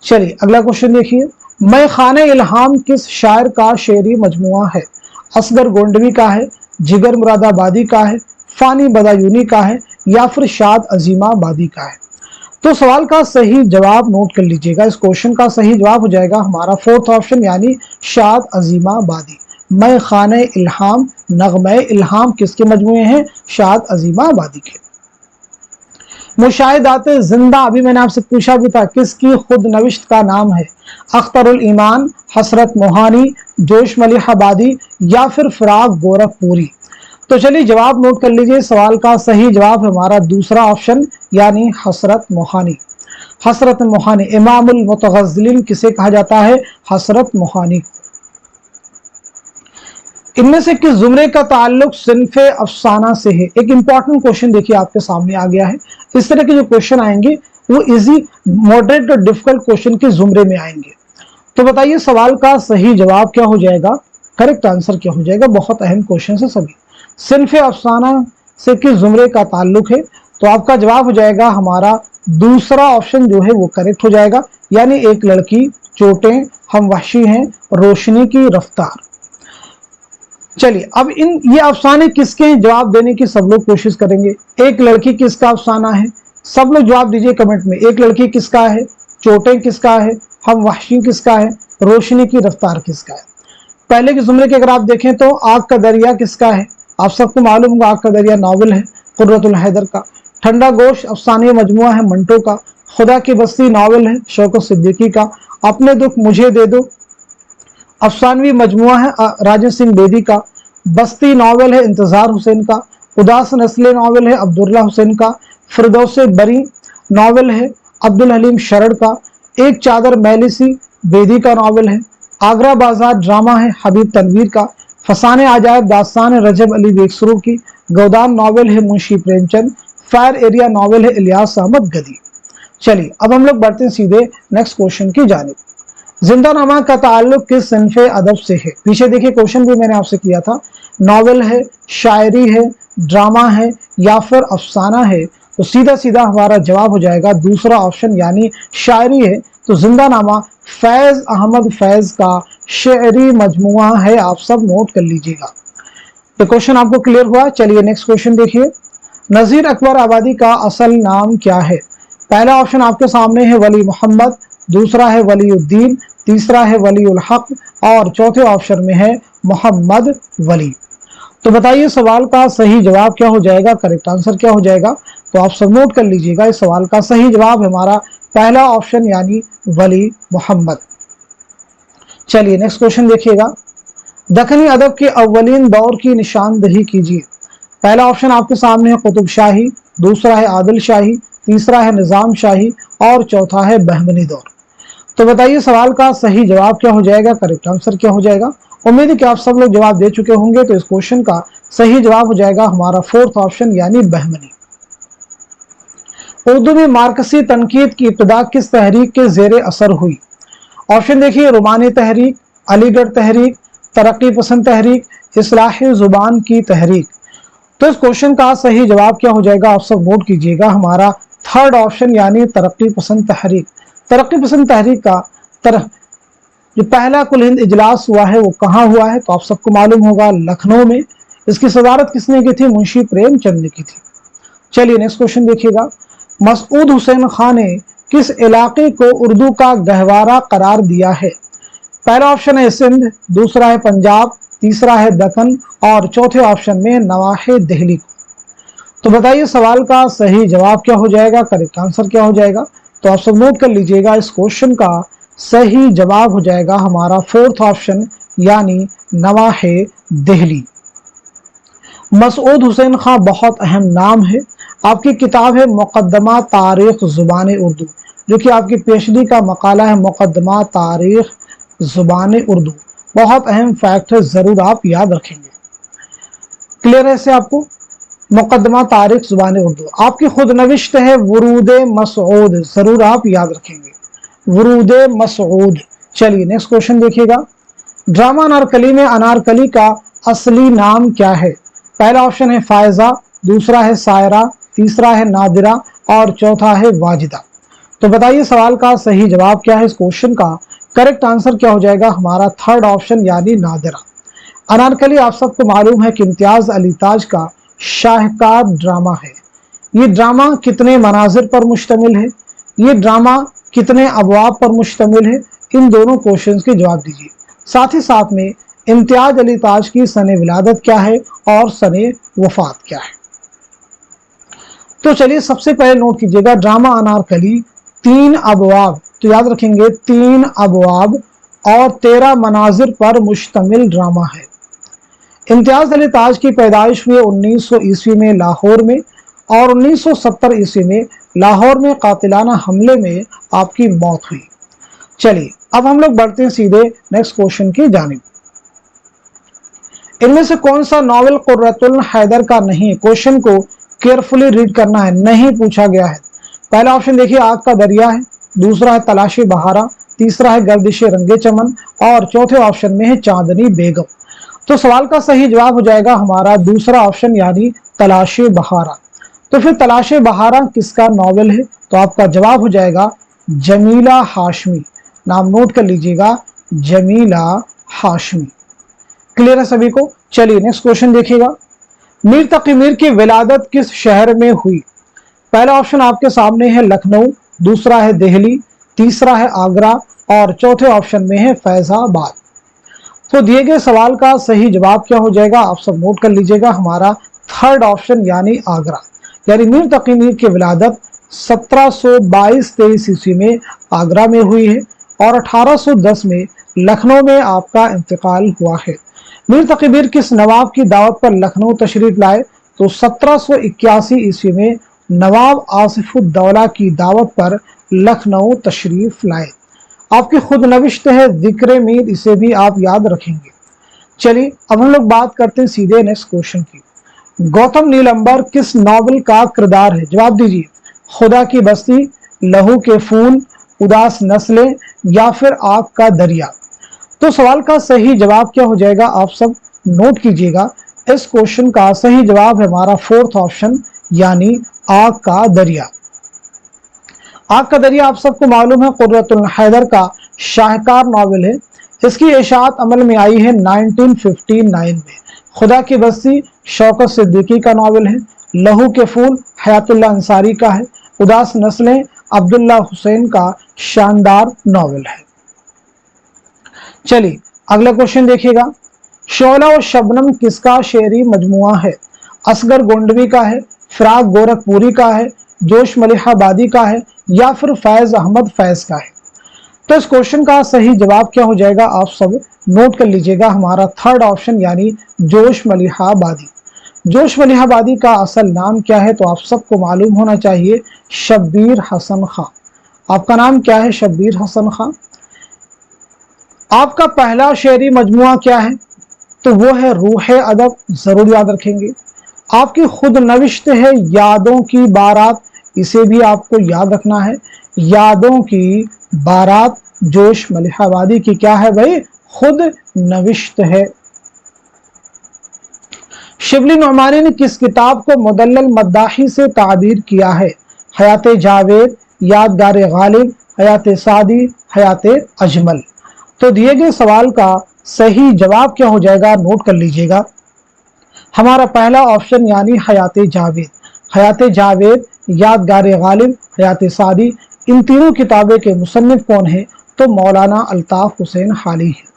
चलिए अगला क्वेश्चन देखिए। मैं खाने इल्हाम किस शायर का शेरी मजमुआ है? असगर गोंडवी का है, जिगर मुरादाबादी का है, फानी बदायूनी का है या फिर शाद अजीमाबादी का है? तो सवाल का सही जवाब नोट कर लीजिएगा। इस क्वेश्चन का सही जवाब हो जाएगा हमारा फोर्थ ऑप्शन यानी शाद अजीमाबादी। मैं खाने इल्हाम, नगमे इल्हाम किसके मजमुए हैं? शाद अजीमाबादी के। मुशाहिदाते जिंदा अभी मैंने आपसे पूछा भी था, किसकी खुद नविश्त का नाम है? अख्तरुल ईमान, हसरत मोहानी, जोश मलिहाबादी या फिर फराग गोरखपुरी? तो चलिए जवाब नोट कर लीजिए। सवाल का सही जवाब है हमारा दूसरा ऑप्शन यानी हसरत मोहानी। हसरत मोहानी, इमामुल मुतगज़्ज़लिन किसे कहा जाता है? हसरत मोहानी को। इनमें से किस जुमरे का ताल्लुक सिन्फे अफसाना से है? एक इंपॉर्टेंट क्वेश्चन देखिए आपके सामने आ गया है। इस तरह के जो क्वेश्चन आएंगे वो इजी, मॉडरेट और डिफिकल्ट क्वेश्चन के जुमरे में आएंगे। तो बताइए सवाल का सही जवाब क्या हो जाएगा, करेक्ट आंसर क्या हो जाएगा। बहुत अहम क्वेश्चन है सभी। सिन्फ अफसाना से किस जुमरे का ताल्लुक है, तो आपका जवाब हो जाएगा हमारा दूसरा ऑप्शन जो है वो करेक्ट हो जाएगा, यानी एक लड़की, चोटें, हम वहशी हैं, रोशनी की रफ्तार। चलिए अब ये अफसाने किसके हैं, जवाब देने की सब लोग कोशिश करेंगे। एक लड़की किसका अफसाना है, सब लोग जवाब दीजिए कमेंट में। एक लड़की किसका है, चोटें किसका है, हम वहशी किसका है, रोशनी की रफ्तार किसका है। पहले के जुमरे के अगर आप देखें तो आग का दरिया किसका है, आप सबको मालूम होगा आग का दरिया नावल है कुर्रतुल हैदर का। ठंडा गोश्त अफसाने मजमुआ है मंटो का। खुदा की बस्ती नावल है शौकत सिद्दीकी का। अपने दुख मुझे दे दो अफसानवी मजमुआ है राजन सिंह बेदी का। बस्ती नावल है इंतजार हुसैन का। उदास नस्लें नावल है अब्दुल्ला हुसैन का। फिरदौस बरी नावल है अब्दुल हलीम शरड़ का। एक चादर मैली सी बेदी का नावल है। आगरा बाजार ड्रामा है हबीब तनवीर का। फसाने आजाब दास्तान रजब अली बेगसरू की। गोदान नावल है Munshi Premchand. Fire area novel है इलियास अहमद गदी। चलिए अब हम लोग बढ़ते हैं सीधे नेक्स्ट क्वेश्चन की जानिब। जिंदानामा का ताल्लुक किस सिन्फ़े अदब से है, पीछे देखिए क्वेश्चन भी मैंने आपसे किया था। नावल है, शायरी है, ड्रामा है या फिर अफसाना है, तो सीधा सीधा हमारा जवाब हो जाएगा दूसरा ऑप्शन यानी शायरी है। तो जिंदानामा फैज अहमद फैज का शेरी मजमुआ है, आप सब नोट कर लीजिएगा। तो क्वेश्चन आपको क्लियर हुआ। चलिए नेक्स्ट क्वेश्चन देखिए। नजीर अकबर आबादी का असल नाम क्या है, पहला ऑप्शन आपके सामने है वली मोहम्मद, दूसरा है वलीउद्दीन, तीसरा है वलीउल हक और चौथे ऑप्शन में है मोहम्मद वली। तो बताइए सवाल का सही जवाब क्या हो जाएगा, करेक्ट आंसर क्या हो जाएगा। तो आप सब नोट कर लीजिएगा, इस सवाल का सही जवाब हमारा पहला ऑप्शन यानी वली मोहम्मद। चलिए नेक्स्ट क्वेश्चन देखिएगा। दखनी अदब के अव्वलीन दौर की निशानदही कीजिए। पहला ऑप्शन आपके सामने है कुतुब शाही, दूसरा है आदिल शाही, तीसरा है निजाम शाही और चौथा है बहमनी दौर। तो बताइए सवाल का सही जवाब क्या हो जाएगा, करेक्ट आंसर क्या हो जाएगा। उम्मीद है कि आप सब लोग जवाब दे चुके होंगे। तो इस क्वेश्चन का सही जवाब हो जाएगा हमारा फोर्थ ऑप्शन यानी बहमनी। उर्दू में मार्कसी तनकीद की इब्तिदा किस तहरीक के जेर असर हुई, ऑप्शन देखिए रोमानी तहरीक, अलीगढ़ तहरीक, तरक्की पसंद तहरीक, इस्लाही जुबान की तहरीक। तो इस क्वेश्चन का सही जवाब क्या हो जाएगा, आप सब नोट कीजिएगा, हमारा थर्ड ऑप्शन यानी तरक्की पसंद तहरीक। तरक्की पसंद तहरीक का जो पहला कुल हिंद इजलास हुआ है वो कहाँ हुआ है, तो आप सबको मालूम होगा लखनऊ में। इसकी सदारत किसने की थी, मुंशी प्रेमचंद ने की थी। चलिए नेक्स्ट क्वेश्चन देखिएगा। मसूद हुसैन खान ने किस इलाके को उर्दू का गहवारा करार दिया है, पहला ऑप्शन है सिंध, दूसरा है पंजाब, तीसरा है दक्कन और चौथे ऑप्शन में नवाहे दिल्ली को। तो बताइए सवाल का सही जवाब क्या हो जाएगा, करेक्ट आंसर क्या हो जाएगा। तो आप सब नोट कर लीजिएगा, इस क्वेश्चन का सही जवाब हो जाएगा हमारा फोर्थ ऑप्शन यानी नवाहे दिल्ली। मसूद हुसैन खान बहुत अहम नाम है। आपकी किताब है मुकद्दमा तारीख जुबान उर्दू, जो कि आपकी पीएचडी का मकाला है मुकद्दमा तारीख जुबान उर्दू। बहुत अहम फैक्ट है, जरूर आप याद रखेंगे। क्लियर है इससे आपको, मुकद्दमा तारीख जुबान उर्दू आपकी खुद नविश्त है वरूद मसूद, जरूर आप याद रखेंगे वरूद मसूद। चलिए नेक्स्ट क्वेश्चन देखिएगा। ड्रामा अनारकली में अनारकली का असली नाम क्या है, पहला ऑप्शन है फायजा, दूसरा है सायरा, तीसरा है नादिरा और चौथा है वाजिदा। तो बताइए सवाल का सही जवाब क्या है, इस क्वेश्चन का करेक्ट आंसर क्या हो जाएगा, हमारा थर्ड ऑप्शन यानी नादिरा। अनारकली आप सबको मालूम है कि इम्तियाज अली ताज का शाहकार ड्रामा है। ये ड्रामा कितने मनाजिर पर मुश्तमिल है, ये ड्रामा कितने अबवाब पर मुश्तमिल है, इन दोनों क्वेश्चंस के जवाब दीजिए। साथ ही साथ में इम्तियाज अली ताज की सने विलादत क्या है और सने वफात क्या है। तो चलिए सबसे पहले नोट कीजिएगा, ड्रामा अनारकली 3 अबवाब, तो याद रखेंगे 3 अबवाब और 13 मनाजिर पर मुश्तमिल ड्रामा है। इम्तियाज अली ताज की पैदाइश हुई 1900 ईस्वी में लाहौर में और 1970 ईस्वी में लाहौर में कातिलाना हमले में आपकी मौत हुई। चलिए अब हम लोग बढ़ते हैं सीधे नेक्स्ट क्वेश्चन की जानिब। इनमें से कौन सा नॉवेल कुर्रतुल हैदर का नहीं, क्वेश्चन को केयरफुली रीड करना है, नहीं पूछा गया है। पहला ऑप्शन देखिए आग का दरिया है, दूसरा है तलाशे बहारा, तीसरा है गर्दिशे रंगे चमन और चौथे ऑप्शन में है चांदनी बेगम। तो सवाल का सही जवाब हो जाएगा हमारा दूसरा ऑप्शन यानी तलाशे बहारा। तो फिर तलाशे बहारा किसका नॉवेल है? तो आपका जवाब हो जाएगा जमीला हाशमी। नाम नोट कर लीजिएगा, जमीला हाशमी। क्लियर है सभी को? चलिए नेक्स्ट क्वेश्चन देखिएगा। मीर तकी मीर की विलादत किस शहर में हुई? पहला ऑप्शन आपके सामने है लखनऊ, दूसरा है दिल्ली, तीसरा है आगरा और चौथे ऑप्शन में है फैजाबाद। तो दिए गए सवाल का सही जवाब क्या हो जाएगा? आप सब नोट कर लीजिएगा, हमारा थर्ड ऑप्शन यानी आगरा। यानी मीर तकी मीर की विलादत 1722-23 ईस्वी में आगरा में हुई है और 1810 में लखनऊ में आपका इंतकाल हुआ है। मीर तकी मीर किस नवाब की दावत पर लखनऊ तशरीफ लाए? तो 1781 ईस्वी में नवाब आसिफुद्दौला की दावत पर लखनऊ तशरीफ लाए। आपकी खुद नविश्त है जिक्र मीर, इसे भी आप याद रखेंगे। चलिए अब हम लोग बात करते हैं सीधे नेक्स्ट क्वेश्चन की। गौतम नीलंबर किस नॉवल का किरदार है? जवाब दीजिए। खुदा की बस्ती, लहू के फूल, उदास नस्लें या फिर आग का दरिया। तो सवाल का सही जवाब क्या हो जाएगा? आप सब नोट कीजिएगा। इस क्वेश्चन का सही जवाब है हमारा फोर्थ ऑप्शन यानी आग का दरिया। आग का दरिया आप सबको मालूम है कुर्रतुल हैदर का शाहकार नॉवेल है। इसकी इशाअत अमल में आई है 1959 में। खुदा की बस्ती शौकत सिद्दीकी का नॉवेल है। लहू के फूल हयातुल्लाह अंसारी का है। उदास नस्लें अब्दुल्ला हुसैन का शानदार नॉवेल है। चलिए अगला क्वेश्चन देखिएगा। शोला और शबनम किसका शेरी मजमुआ है? असगर गोंडवी का है, फिराक गोरखपुरी का है, जोश मलिहाबादी का है या फिर फैज अहमद फैज का है? तो इस क्वेश्चन का सही जवाब क्या हो जाएगा? आप सब नोट कर लीजिएगा, हमारा थर्ड ऑप्शन यानी जोश मलिहाबादी। जोश मलिहाबादी का असल नाम क्या है? तो आप सबको मालूम होना चाहिए, शब्बीर हसन खां। आपका नाम क्या है? शब्बीर हसन खां। आपका पहला शेरी मजमुआ क्या है? तो वो है रूह अदब, जरूर याद रखेंगे। आपकी खुद नविश्त है यादों की बारात, इसे भी आपको याद रखना है। यादों की बारात जोश मलिहाबादी की क्या है भाई? खुद नविश्त है। शिबली नौमानी ने किस किताब को मुदल्लल मद्दाही से ताबीर किया है? हयात जावेद, यादगार गालिब, हयात सादी, हयात अजमल। तो दिए गए सवाल का सही जवाब क्या हो जाएगा? नोट कर लीजिएगा, हमारा पहला ऑप्शन यानी हयात जावेद। हयात जावेद, यादगार गालिब, हयात सादी, इन तीनों किताबें के मुसन्निफ कौन है? तो मौलाना अल्ताफ हुसैन हाली है।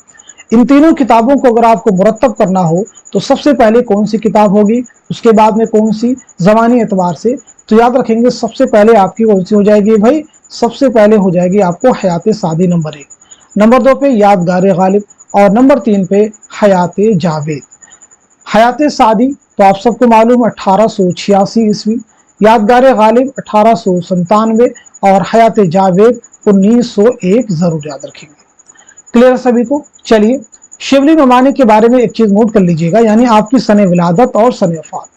इन तीनों किताबों को अगर आपको मुरत्तब करना हो तो सबसे पहले कौन सी किताब होगी, उसके बाद में कौन सी ज़मानी एतबार से? तो याद रखेंगे सबसे पहले आपकी कौन सी हो जाएगी भाई? सबसे पहले हो जाएगी आपको हयात सादी नंबर 1, नंबर 2 पे यादगार गालिब और नंबर 3 पे हयात जावेद। हयात सादी तो आप सबको मालूम 1886 ईस्वी, यादगार गालिब 1897 और हयात जावेद 1901, जरूर याद रखेंगे। क्लियर सभी को? चलिए शिबली नौमानी के बारे में एक चीज नोट कर लीजिएगा, यानी आपकी सने विलादत और सने वफात।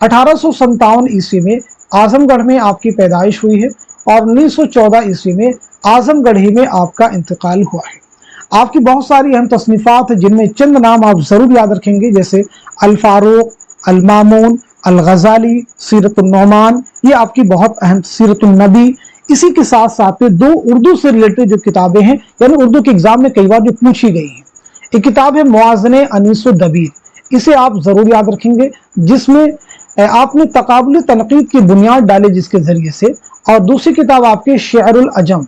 1857 ईस्वी में आजमगढ़ में आपकी पैदाइश हुई है और 1914 ईस्वी में आजमगढ़ ही में आपका इंतकाल हुआ है। आपकी बहुत सारी अहम तसनीफात है जिनमें चंद नाम आप जरूर याद रखेंगे, जैसे अल फारूक, अल मामून, अल गजाली, सीरतुन नौमान, ये आपकी बहुत अहम, सीरतुन नबी। इसी के साथ साथ में 2 उर्दू से रिलेटेड जो किताबें हैं, यानी उर्दू के एग्जाम में कई बार जो पूछी गई हैं, एक किताब है मुआज़ने अनीसुद्दबीर, इसे आप जरूर याद रखेंगे, जिसमें आपने तकाबुल तनकीद की बुनियाद डाली जिसके जरिए से। और दूसरी किताब आपकी शेरुल अजम।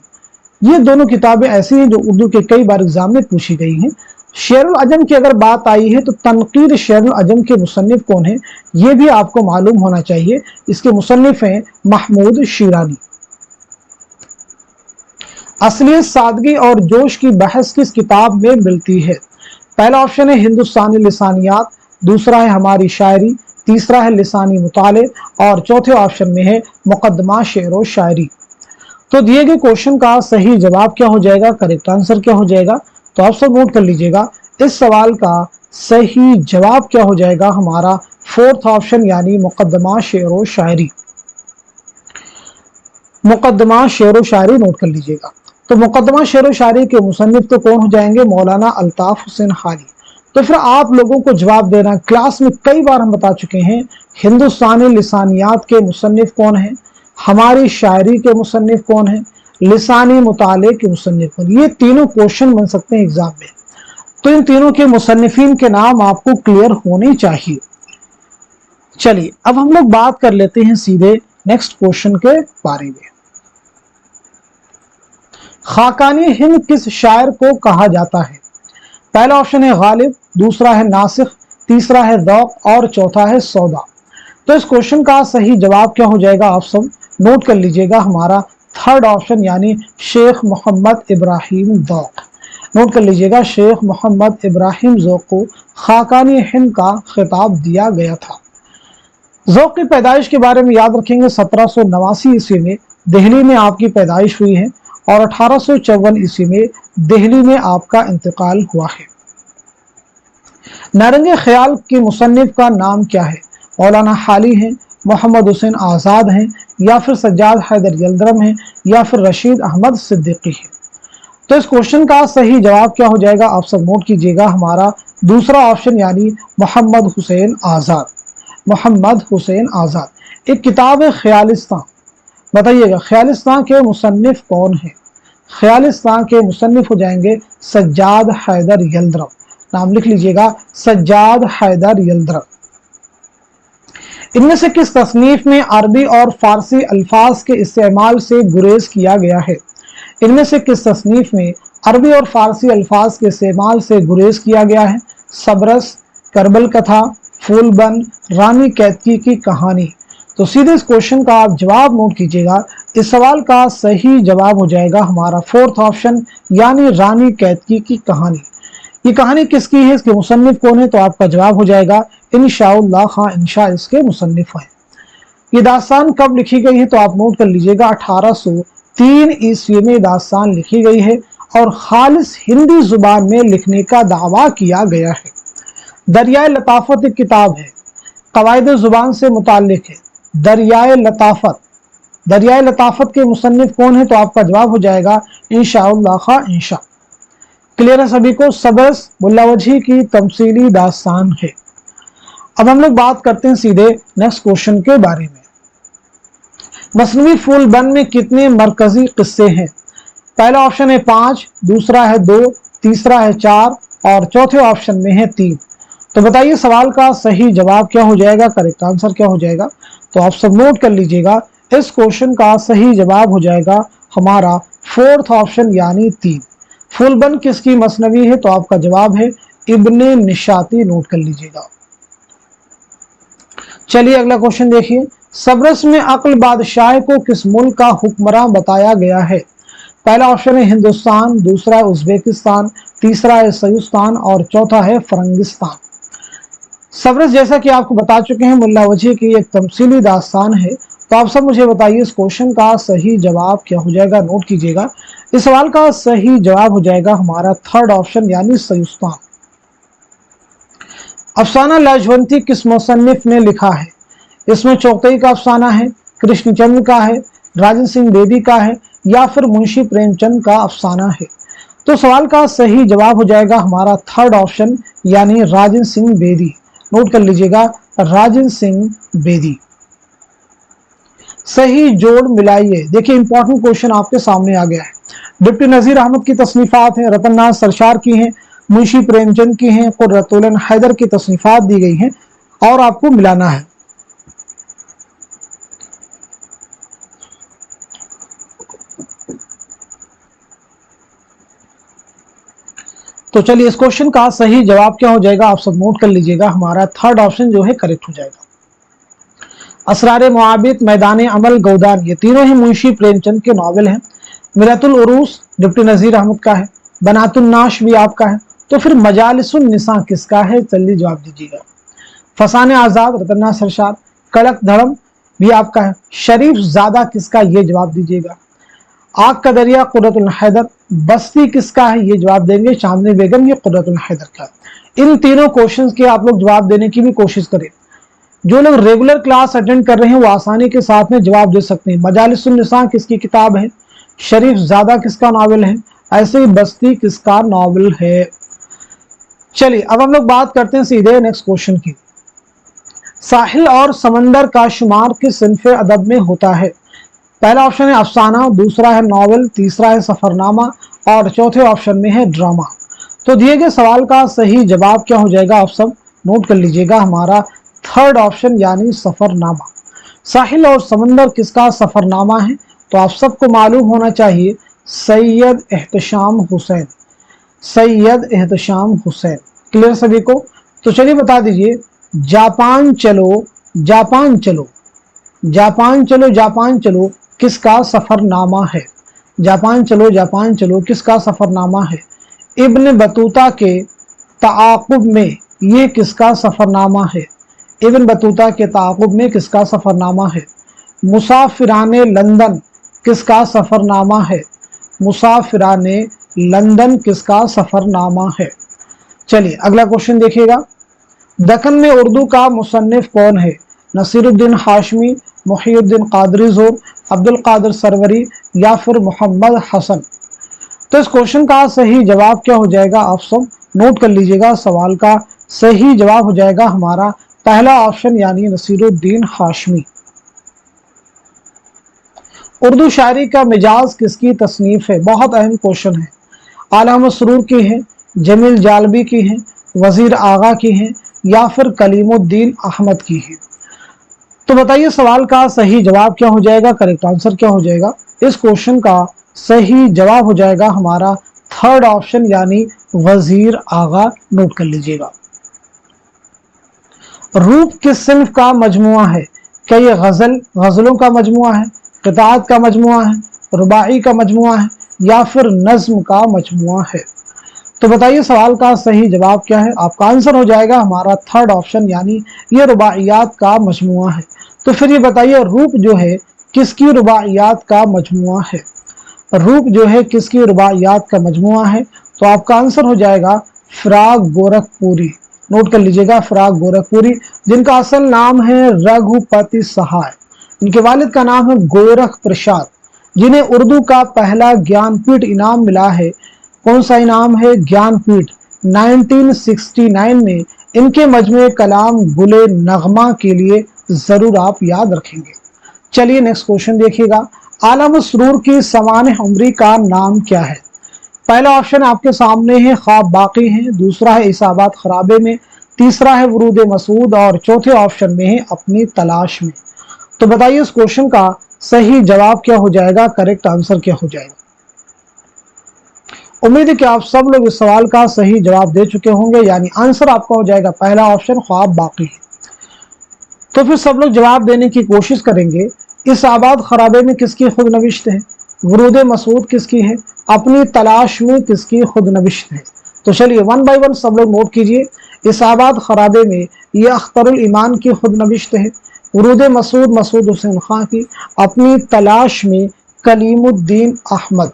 ये दोनों किताबें ऐसी हैं जो उर्दू के कई बार एग्जाम में पूछी गई हैं। शेरुल अजम की अगर बात आई है तो तनकीद शेरुल अजम के मुसन्निफ कौन है, ये भी आपको मालूम होना चाहिए। इसके मुसन्निफ हैं महमूद शिरानी। असलियत, सादगी और जोश की बहस किस किताब में मिलती है? पहला ऑप्शन है हिंदुस्तानी लिसानियात, दूसरा है हमारी शायरी, तीसरा है लिसानी मुताले और चौथे ऑप्शन में है मुकद्दमा शेर व शायरी। तो दिए गए क्वेश्चन का सही जवाब क्या हो जाएगा? करेक्ट आंसर क्या हो जाएगा? तो आप सब नोट कर लीजिएगा, इस सवाल का सही जवाब क्या हो जाएगा? हमारा फोर्थ ऑप्शन यानी मुकद्दमा शेर व शायरी। मुकदमा शेर व शायरी नोट कर लीजिएगा। तो मुकदमा शेर व शायरी के मुसन्निफ तो कौन हो जाएंगे? मौलाना अल्ताफ हुसैन हाली। तो फिर आप लोगों को जवाब देना, क्लास में कई बार हम बता चुके हैं हिंदुस्तानी लिसानियात के मुसन्निफ कौन है, हमारी शायरी के मुसन्निफ कौन है, लिसानी मुताले के मुसन्निफ कौन। ये तीनों क्वेश्चन बन सकते हैं एग्जाम में, तो इन तीनों के मुसन्निफीन के नाम आपको क्लियर होने चाहिए। चलिए अब हम लोग बात कर लेते हैं सीधे नेक्स्ट क्वेश्चन के बारे में। खाकानी हिंद किस शायर को कहा जाता है? पहला ऑप्शन है गालिब, दूसरा है नासिख, तीसरा है ज़ौक़ और चौथा है सौदा। तो इस क्वेश्चन का सही जवाब क्या हो जाएगा? आप सब नोट कर लीजिएगा, हमारा थर्ड ऑप्शन यानी शेख मोहम्मद इब्राहिम ज़ौक़। नोट कर लीजिएगा, शेख मोहम्मद इब्राहिम ज़ौक़ को खाकानी हिंद का खिताब दिया गया था। ज़ौक़ की पैदाइश के बारे में याद रखेंगे, 1789 ईस्वी में दिल्ली में आपकी पैदाइश हुई है और 1854 ईस्वी में दिल्ली में आपका इंतकाल हुआ है। नारंगे ख्याल के मुसन्निफ का नाम क्या है? मौलाना हाली हैं, मोहम्मद हुसैन आज़ाद हैं, या फिर सज्जाद हैदर यल्दरम हैं, या फिर रशीद अहमद सिद्दीकी हैं। तो इस क्वेश्चन का सही जवाब क्या हो जाएगा? आप सब नोट कीजिएगा, हमारा दूसरा ऑप्शन यानी मोहम्मद हुसैन आज़ाद। मोहम्मद हुसैन आज़ाद। एक किताब है ख्यालिस्तान, बताइएगा ख्यालिस्तान के मुसन्निफ कौन है? ख्यालिस्तान के मुसन्निफ हो जाएंगे सज्जाद हैदर यल्दरम। नाम लिख लीजिएगा, सज्जाद हैदर यल्दरम। इनमें से किस तसनीफ में अरबी और फारसी अल्फाज के इस्तेमाल से गुरेज किया गया है? इनमें से किस तसनीफ में अरबी और फारसी अल्फाज के इस्तेमाल से गुरेज किया गया है? सबरस, करबल कथा, फूलबन, रानी कैतकी की कहानी। तो सीधे इस क्वेश्चन का आप जवाब नोट कीजिएगा। इस सवाल का सही जवाब हो जाएगा हमारा फोर्थ ऑप्शन यानी रानी कैतकी की कहानी। ये कहानी किसकी है, इसके मुसन्निफ कौन है? तो आपका जवाब हो जाएगा इंशाअल्लाह खां इंशा इसके मुसन्निफ हैं। ये दास्तान कब लिखी गई है? तो आप नोट कर लीजिएगा, 1803 ईस्वी में दास्तान लिखी गई है और खालिस हिंदी जुबान में लिखने का दावा किया गया है। दरियाए लताफत एक किताब है, कवायद जुबान से मुताल्लिक है। दरियाए लताफत, दरियाए लताफत के मुसन्निफ कौन है? तो आपका जवाब हो जाएगा इंशाअल्लाह खां इंशा। क्लियर है सभी को? सबरस मुल्लावजी की तमसीली दास्तान है। अब हम लोग बात करते हैं सीधे नेक्स्ट क्वेश्चन के बारे में। मसनवी फूलबन में कितने मरकजी किस्से हैं? पहला ऑप्शन है 5, दूसरा है 2, तीसरा है 4 और चौथे ऑप्शन में है 3। तो बताइए सवाल का सही जवाब क्या हो जाएगा, करेक्ट आंसर क्या हो जाएगा? तो आप सब नोट कर लीजिएगा, इस क्वेश्चन का सही जवाब हो जाएगा हमारा फोर्थ ऑप्शन यानी 3। फूलबन किसकी मसनवी है? तो आपका जवाब है इब्ने निशाती। नोट कर लीजिएगा। चलिए अगला क्वेश्चन देखिए, सबरस में अक्ल बादशाह को किस मुल्क का हुक्मरान बताया गया है? पहला ऑप्शन है हिंदुस्तान, दूसरा है उज्बेकिस्तान, तीसरा है सयूस्तान और चौथा है फरंगिस्तान। सबरस जैसा कि आपको बता चुके हैं मुल्ला वजी की एक तमसीली दास्तान है। तो आप सब मुझे बताइए इस क्वेश्चन का सही जवाब क्या हो जाएगा? नोट कीजिएगा, इस सवाल का सही जवाब हो जाएगा हमारा थर्ड ऑप्शन यानी सयूस्तान। अफसाना लाजवंती किस मुसन्निफ ने लिखा है? इसमें चौकई का अफसाना है, कृष्णचंद्र का है, राजन सिंह बेदी का है या फिर मुंशी प्रेमचंद का अफसाना है? तो सवाल का सही जवाब हो जाएगा हमारा थर्ड ऑप्शन यानी राजन सिंह बेदी। नोट कर लीजिएगा, राजन सिंह बेदी। सही जोड़ मिलाइए। देखिए इंपॉर्टेंट क्वेश्चन आपके सामने आ गया है। डिप्टी नजीर अहमद की तसनीफात हैं, रतन नाज सरशार की हैं, मुंशी प्रेमचंद की हैं, कुर्रतुल हैदर की तसनीफात दी गई हैं और आपको मिलाना है। तो चलिए इस क्वेश्चन का सही जवाब क्या हो जाएगा? आप सब नोट कर लीजिएगा, हमारा थर्ड ऑप्शन जो है करेक्ट हो जाएगा। असरार मुआबिद, मैदान अमल, गौदान, ये तीनों ही मुंशी प्रेमचंद के नावल हैं। मिरतुल उरूस डिप्टी नजीर अहमद का है, बनातुन नाश भी आपका है। तो फिर मजालिसुन निसा किसका है? जल्दी जवाब दीजिएगा। फसाने आजाद रतन नाज सरशार, कड़क धड़म भी आपका है। शरीफ ज़ादा किसका? ये जवाब दीजिएगा। आग का दरिया कुर्रतुल हैदर, बस्ती किसका है? ये जवाब देंगे चांदनी बेगम, ये कुर्रतुल हैदर का। इन तीनों क्वेश्चंस के आप लोग जवाब देने की भी कोशिश करें। जो लोग रेगुलर क्लास अटेंड कर रहे हैं वो आसानी के साथ में जवाब दे सकते हैं। मजालिसुन निसा किसकी किताब है? शरीफ ज़ादा किसका नावल है? ऐसे ही बस्ती किसका नावल है? चलिए अब हम लोग बात करते हैं सीधे नेक्स्ट क्वेश्चन की। साहिल और समंदर का शुमार किस सिन्फ़े अदब में होता है? पहला ऑप्शन है अफसाना, दूसरा है नॉवल, तीसरा है सफरनामा और चौथे ऑप्शन में है ड्रामा। तो दिए गए सवाल का सही जवाब क्या हो जाएगा? आप सब नोट कर लीजिएगा, हमारा थर्ड ऑप्शन यानी सफरनामा। साहिल और समंदर किसका सफरनामा है? तो आप सबको मालूम होना चाहिए सैयद एहतशाम हुसैन, सैयद एहतशाम हुसैन। क्लियर सभी को? तो चलिए बता दीजिए, जापान चलो जापान चलो, जापान चलो जापान चलो किसका सफरनामा है? जापान चलो किसका सफरनामा है? इब्न बतूता के ताक़ुब में ये किसका सफरनामा है? इब्न बतूता के ताक़ुब में किसका सफरनामा है? मुसाफिराने लंदन किसका सफरनामा है? मुसाफिराने लंदन किसका सफरनामा है? चलिए अगला क्वेश्चन देखिएगा। दक्कन में उर्दू का मुसन्निफ कौन है? नसीरुद्दीन हाशमी, मुहियुद्दीन कादरी ज़ोर, अब्दुल कादिर सरवरी या फिर मोहम्मद हसन। तो इस क्वेश्चन का सही जवाब क्या हो जाएगा? आप सब नोट कर लीजिएगा। सवाल का सही जवाब हो जाएगा हमारा पहला ऑप्शन यानी नसीरुद्दीन हाशमी। उर्दू शायरी का मिजाज किसकी तसनीफ है? बहुत अहम क्वेश्चन है। आला मसरूर की है, जमील जालबी की है, वजीर आगा की है या फिर कलीमुद्दीन अहमद की है? तो बताइए सवाल का सही जवाब क्या हो जाएगा? करेक्ट आंसर क्या हो जाएगा? इस क्वेश्चन का सही जवाब हो जाएगा हमारा थर्ड ऑप्शन यानी वजीर आगा। नोट कर लीजिएगा। रूप किस सिन्फ का मजमुआ है? क्या ये गजलों का मजमुआ है, किताब का मजमुआ है, रुबाई का मजमुआ है या फिर नज्म का मजमुआ है? तो बताइए सवाल का सही जवाब क्या है? आपका आंसर हो जाएगा हमारा थर्ड ऑप्शन यानी ये रुबाइयात का मजमुआ है। तो फिर ये बताइए रूप जो है किसकी रुबाइयात का मजमुआ है? रूप जो है किसकी रुबाइयात का मजमुआ है? तो आपका आंसर हो जाएगा फिराक गोरखपुरी। नोट कर लीजिएगा, फिराक गोरखपुरी, जिनका असल नाम है रघुपति सहाय। इनके वालिद का नाम है गोरख प्रसाद, जिन्हें उर्दू का पहला ज्ञानपीठ इनाम मिला है। कौन सा इनाम है? ज्ञानपीठ। 1969 में इनके मजमूए कलाम गुले नगमा के लिए जरूर आप याद रखेंगे। चलिए नेक्स्ट क्वेश्चन देखिएगा। आला मसरूर की समान उम्री का नाम क्या है? पहला ऑप्शन आपके सामने है ख्वाब बाकी है, दूसरा है इसाबात खराबे में, तीसरा है वरूद मसूद और चौथे ऑप्शन में है अपनी तलाश में। तो बताइए इस क्वेश्चन का सही जवाब क्या हो जाएगा? करेक्ट आंसर क्या हो जाएगा? उम्मीद है कि आप सब लोग इस सवाल का सही जवाब दे चुके होंगे, यानी आंसर आपका हो जाएगा पहला ऑप्शन ख्वाब बाकी है। तो फिर सब लोग जवाब देने की कोशिश करेंगे। इस आबाद खराबे में किसकी खुद नविश्त है? वरूद मसूद किसकी है? अपनी तलाश में किसकी खुद नविश्त है? तो चलिए वन बाय वन सब लोग नोट कीजिए। इस आबाद खराबे में ये अख्तरुल ईमान की खुद नविश्त है, वरूद मसूद मसूद हुसैन खां की, अपनी तलाश में कलीमुद्दीन अहमद।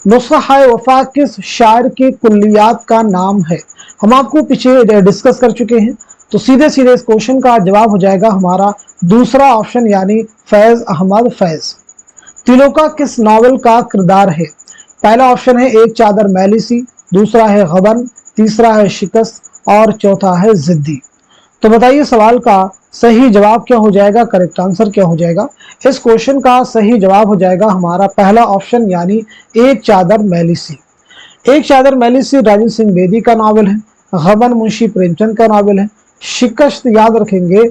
नुस्खा वफा किस शायर के कुल्लियात का नाम है? हम आपको पीछे डिस्कस कर चुके हैं, तो सीधे सीधे इस क्वेश्चन का जवाब हो जाएगा हमारा दूसरा ऑप्शन यानी फैज अहमद फैज। तिलोका किस नावल का किरदार है? पहला ऑप्शन है एक चादर मैली सी, दूसरा है गबन, तीसरा है शिकस्त और चौथा है जिद्दी। तो बताइए सवाल का सही जवाब क्या हो जाएगा? करेक्ट आंसर क्या हो जाएगा? इस क्वेश्चन का सही जवाब हो जाएगा हमारा पहला ऑप्शन यानी एक चादर मैली सी। एक चादर मैली सी राजेंद्र सिंह बेदी का नावल है, गबन मुंशी प्रेमचंद का नावल है, शिकस्त याद रखेंगे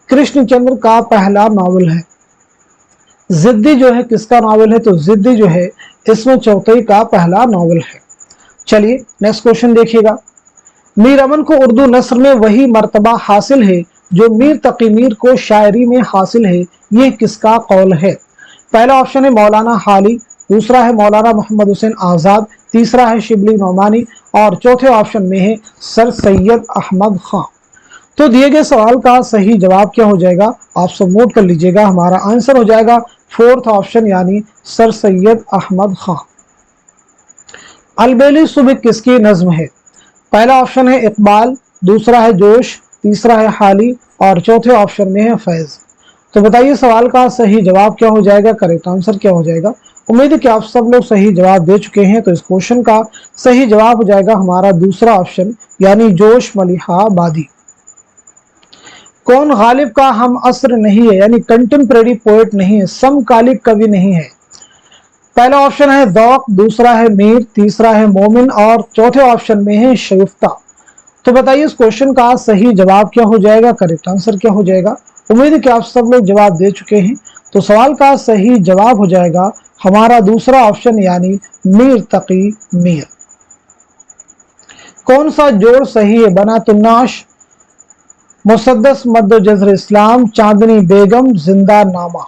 कृष्णचंद्र का पहला नावल है, जिद्दी जो है किसका नावल है? तो जिद्दी जो है इसमें चौथई का पहला नावल है। चलिए नेक्स्ट क्वेश्चन देखिएगा। मीर अमन को उर्दू नस्र में वही मर्तबा हासिल है जो मीर तकी मीर को शायरी में हासिल है, ये किसका कौल है? पहला ऑप्शन है मौलाना हाली, दूसरा है मौलाना मोहम्मद हुसैन आज़ाद, तीसरा है शिबली नौमानी और चौथे ऑप्शन में है सर सैयद अहमद खां। तो दिए गए सवाल का सही जवाब क्या हो जाएगा? आप सब नोट कर लीजिएगा, हमारा आंसर हो जाएगा फोर्थ ऑप्शन यानी सर सैयद अहमद खां। अलबेली सुबह किसकी नज्म है? पहला ऑप्शन है इकबाल, दूसरा है जोश, तीसरा है हाली और चौथे ऑप्शन में है फैज। तो बताइए सवाल का सही जवाब क्या हो जाएगा, करेक्ट आंसर क्या हो जाएगा। उम्मीद है कि आप सब लोग सही जवाब दे चुके हैं। तो इस क्वेश्चन का सही जवाब हो जाएगा हमारा दूसरा ऑप्शन यानी जोश मलिहाबादी। कौन गालिब का हम असर नहीं है यानी कंटेम्परेरी पोएट नहीं है, समकालिक कवि नहीं है। पहला ऑप्शन है ज़ौक़, दूसरा है मीर, तीसरा है मोमिन और चौथे ऑप्शन में है शगुफ्ता। तो बताइए इस क्वेश्चन का सही जवाब क्या हो जाएगा, करेक्ट आंसर क्या हो जाएगा। उम्मीद है कि आप सब लोग जवाब दे चुके हैं। तो सवाल का सही जवाब हो जाएगा हमारा दूसरा ऑप्शन यानी मीर तकी मीर। कौन सा जोड़ सही है, बनातुन्नाश, मुसद्दस मद्दो जज़र इस्लाम, चांदनी बेगम, जिंदा नामा।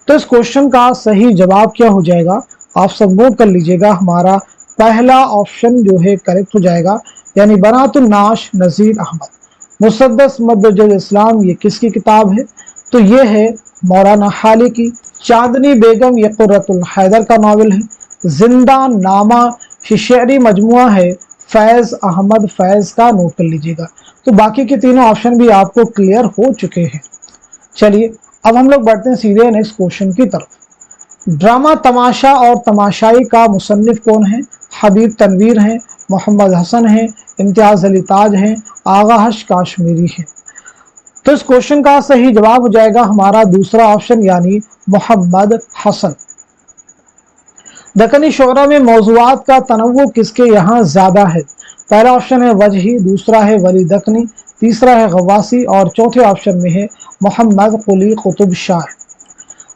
तो इस क्वेश्चन का सही जवाब क्या हो जाएगा, आप सब नोट कर लीजिएगा। हमारा पहला ऑप्शन जो है करेक्ट हो जाएगा यानी बनातुन्नाश नज़ीर अहमद। मुसद्दस मद्दो जज़र इस्लाम ये किसकी किताब है, तो ये है मौलाना हाली की। चांदनी बेगम ये कुर्रतुल हैदर का नावल है। जिंदा नामा शेरी मजमुआ है फैज अहमद फैज का, नोट कर लीजिएगा। तो बाकी के तीनों ऑप्शन भी आपको क्लियर हो चुके हैं। चलिए अब हम लोग बढ़ते हैं सीधे नेक्स्ट क्वेश्चन की तरफ। ड्रामा तमाशा और तमाशाई का मुसन्निफ कौन है, हबीब तनवीर हैं, मोहम्मद हसन हैं, इम्तियाज अली ताज हैं, आगा हश काश्मीरी हैं। तो इस क्वेश्चन का सही जवाब हो जाएगा हमारा दूसरा ऑप्शन यानी मोहम्मद हसन। दक्कनी शुअरा में मौज़ूआत का तनव्वु किसके यहाँ ज्यादा है। पहला ऑप्शन है वजही, दूसरा है वली दक्कनी, तीसरा है गवासी और चौथे ऑप्शन में है मोहम्मद कुली कुतुब शाह।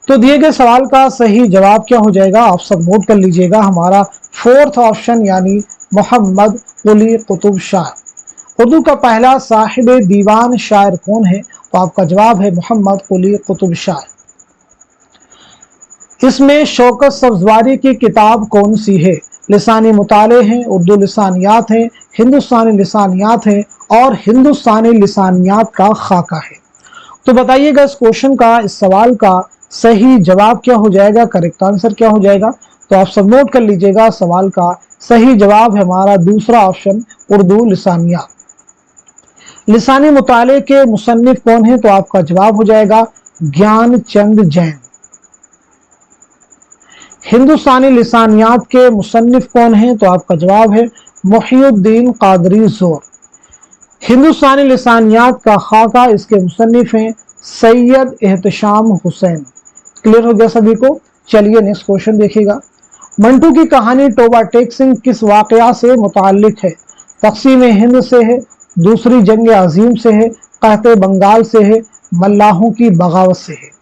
तो दिए गए सवाल का सही जवाब क्या हो जाएगा, आप सब नोट कर लीजिएगा। हमारा फोर्थ ऑप्शन यानी मोहम्मद कुली कुतुब शाह। उर्दू का पहला साहिब दीवान शायर कौन है, तो आपका जवाब है मोहम्मद कुली कुतुब शाह। इसमें शौकत सब्जवारी की किताब कौन सी है, लिसानी मुताले हैं, उर्दू लिसानियात हैं, हिंदुस्तानी लिसानियात हैं और हिंदुस्तानी लिसानियात का खाका है। तो बताइएगा इस क्वेश्चन का, इस सवाल का सही जवाब क्या हो जाएगा, करेक्ट आंसर क्या हो जाएगा। तो आप सब नोट कर लीजिएगा, सवाल का सही जवाब है हमारा दूसरा ऑप्शन उर्दू लिसानियात। लिसानी मुताले के मुसन्निफ कौन है, तो आपका जवाब हो जाएगा ज्ञान चंद जैन। हिंदुस्तानी लिसानियात के मुसन्निफ कौन है, तो आपका जवाब है मुहियुद्दीन कादरी ज़ोर। हिंदुस्तानी लिसानियात का खाका इसके मुसन्निफ हैं सैयद एहतशाम हुसैन। क्लियर हो गया सभी को। चलिए नेक्स्ट क्वेश्चन देखिएगा। मंटू की कहानी टोबा टेक सिंह किस वाकया से मुताल्लिक है, तक़सीम हिंद से है, दूसरी जंग अजीम से है, कहते बंगाल से है, मल्लाहों की बगावत से है।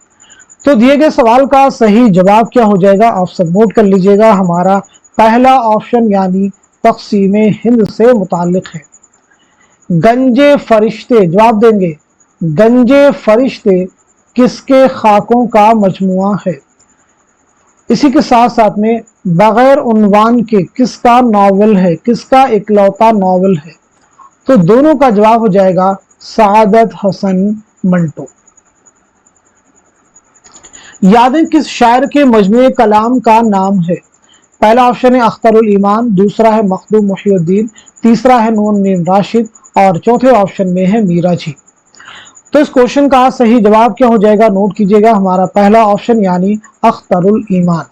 तो दिए गए सवाल का सही जवाब क्या हो जाएगा, आप सब नोट कर लीजिएगा। हमारा पहला ऑप्शन यानी तक़सीम हिंद से मुताल्लिक है। गंजे फरिश्ते, जवाब देंगे गंजे फरिश्ते किसके खाकों का मजमुआ है। इसी के साथ साथ में बगैर उन्वान के किसका नावल है, किसका इकलौता नावल है। तो दोनों का जवाब हो जाएगा सादत हसन मंटो। यादें किस शायर के मजमूए कलाम का नाम है। पहला ऑप्शन है अख्तरुल ईमान, दूसरा है मखदूम मुहियुद्दीन, तीसरा है नून मीम राशिद और चौथे ऑप्शन में है मीरा जी। तो इस क्वेश्चन का सही जवाब क्या हो जाएगा, नोट कीजिएगा। हमारा पहला ऑप्शन यानी अख्तरुल ईमान।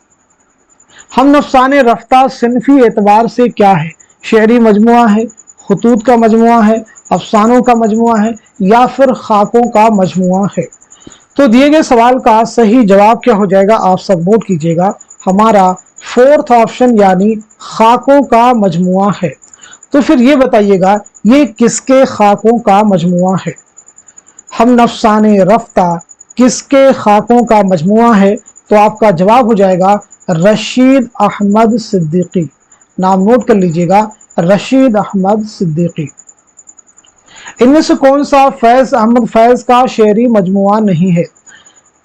हम नफसाने रफ्ता सिनफी एतबार से क्या है, शेरी मजमुआ है, खुतूत का मजमुआ है, अफसानों का मजमुआ है या फिर खाकों का मजमुआ है। तो दिए गए सवाल का सही जवाब क्या हो जाएगा, आप सब नोट कीजिएगा। हमारा फोर्थ ऑप्शन यानी खाकों का मजमुआ है। तो फिर ये बताइएगा ये किसके खाकों का मजमुआ है। हम नफसाने रफ्ता किसके खाकों का मजमुआ है, तो आपका जवाब हो जाएगा रशीद अहमद सिद्दीकी। नाम नोट कर लीजिएगा, रशीद अहमद सिद्दीकी। इनमें से कौन सा फैज अहमद फैज का शेरी मजमुआ नहीं है।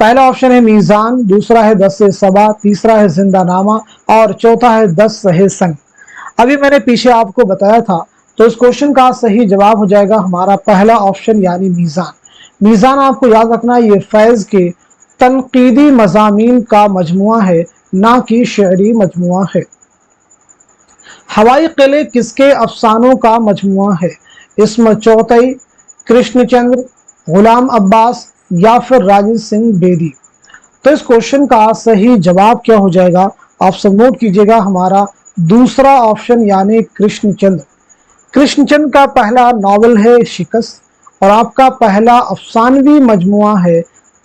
पहला ऑप्शन है मीज़ान, दूसरा है 10 से सबा, तीसरा है जिंदा नामा और चौथा है 10 सहे संग। अभी मैंने पीछे आपको बताया था। तो इस क्वेश्चन का सही जवाब हो जाएगा हमारा पहला ऑप्शन यानी मीज़ान। मीज़ान आपको याद रखना ये फैज के तनकीदी मज़ामीन का मजमुआ है, ना कि शेरी मजमुआ है। हवाई किले किसके अफसानों का मजमुआ है। इस्म चौतई, कृष्णचंद्र, गुलाम अब्बास या फिर राजेंद्र सिंह बेदी। तो इस क्वेश्चन का सही जवाब क्या हो जाएगा, आप सब नोट कीजिएगा, हमारा दूसरा ऑप्शन यानी कृष्णचंद्र। कृष्णचंद्र का पहला नॉवल है शिकस्त और आपका पहला अफसानवी मजमुआ है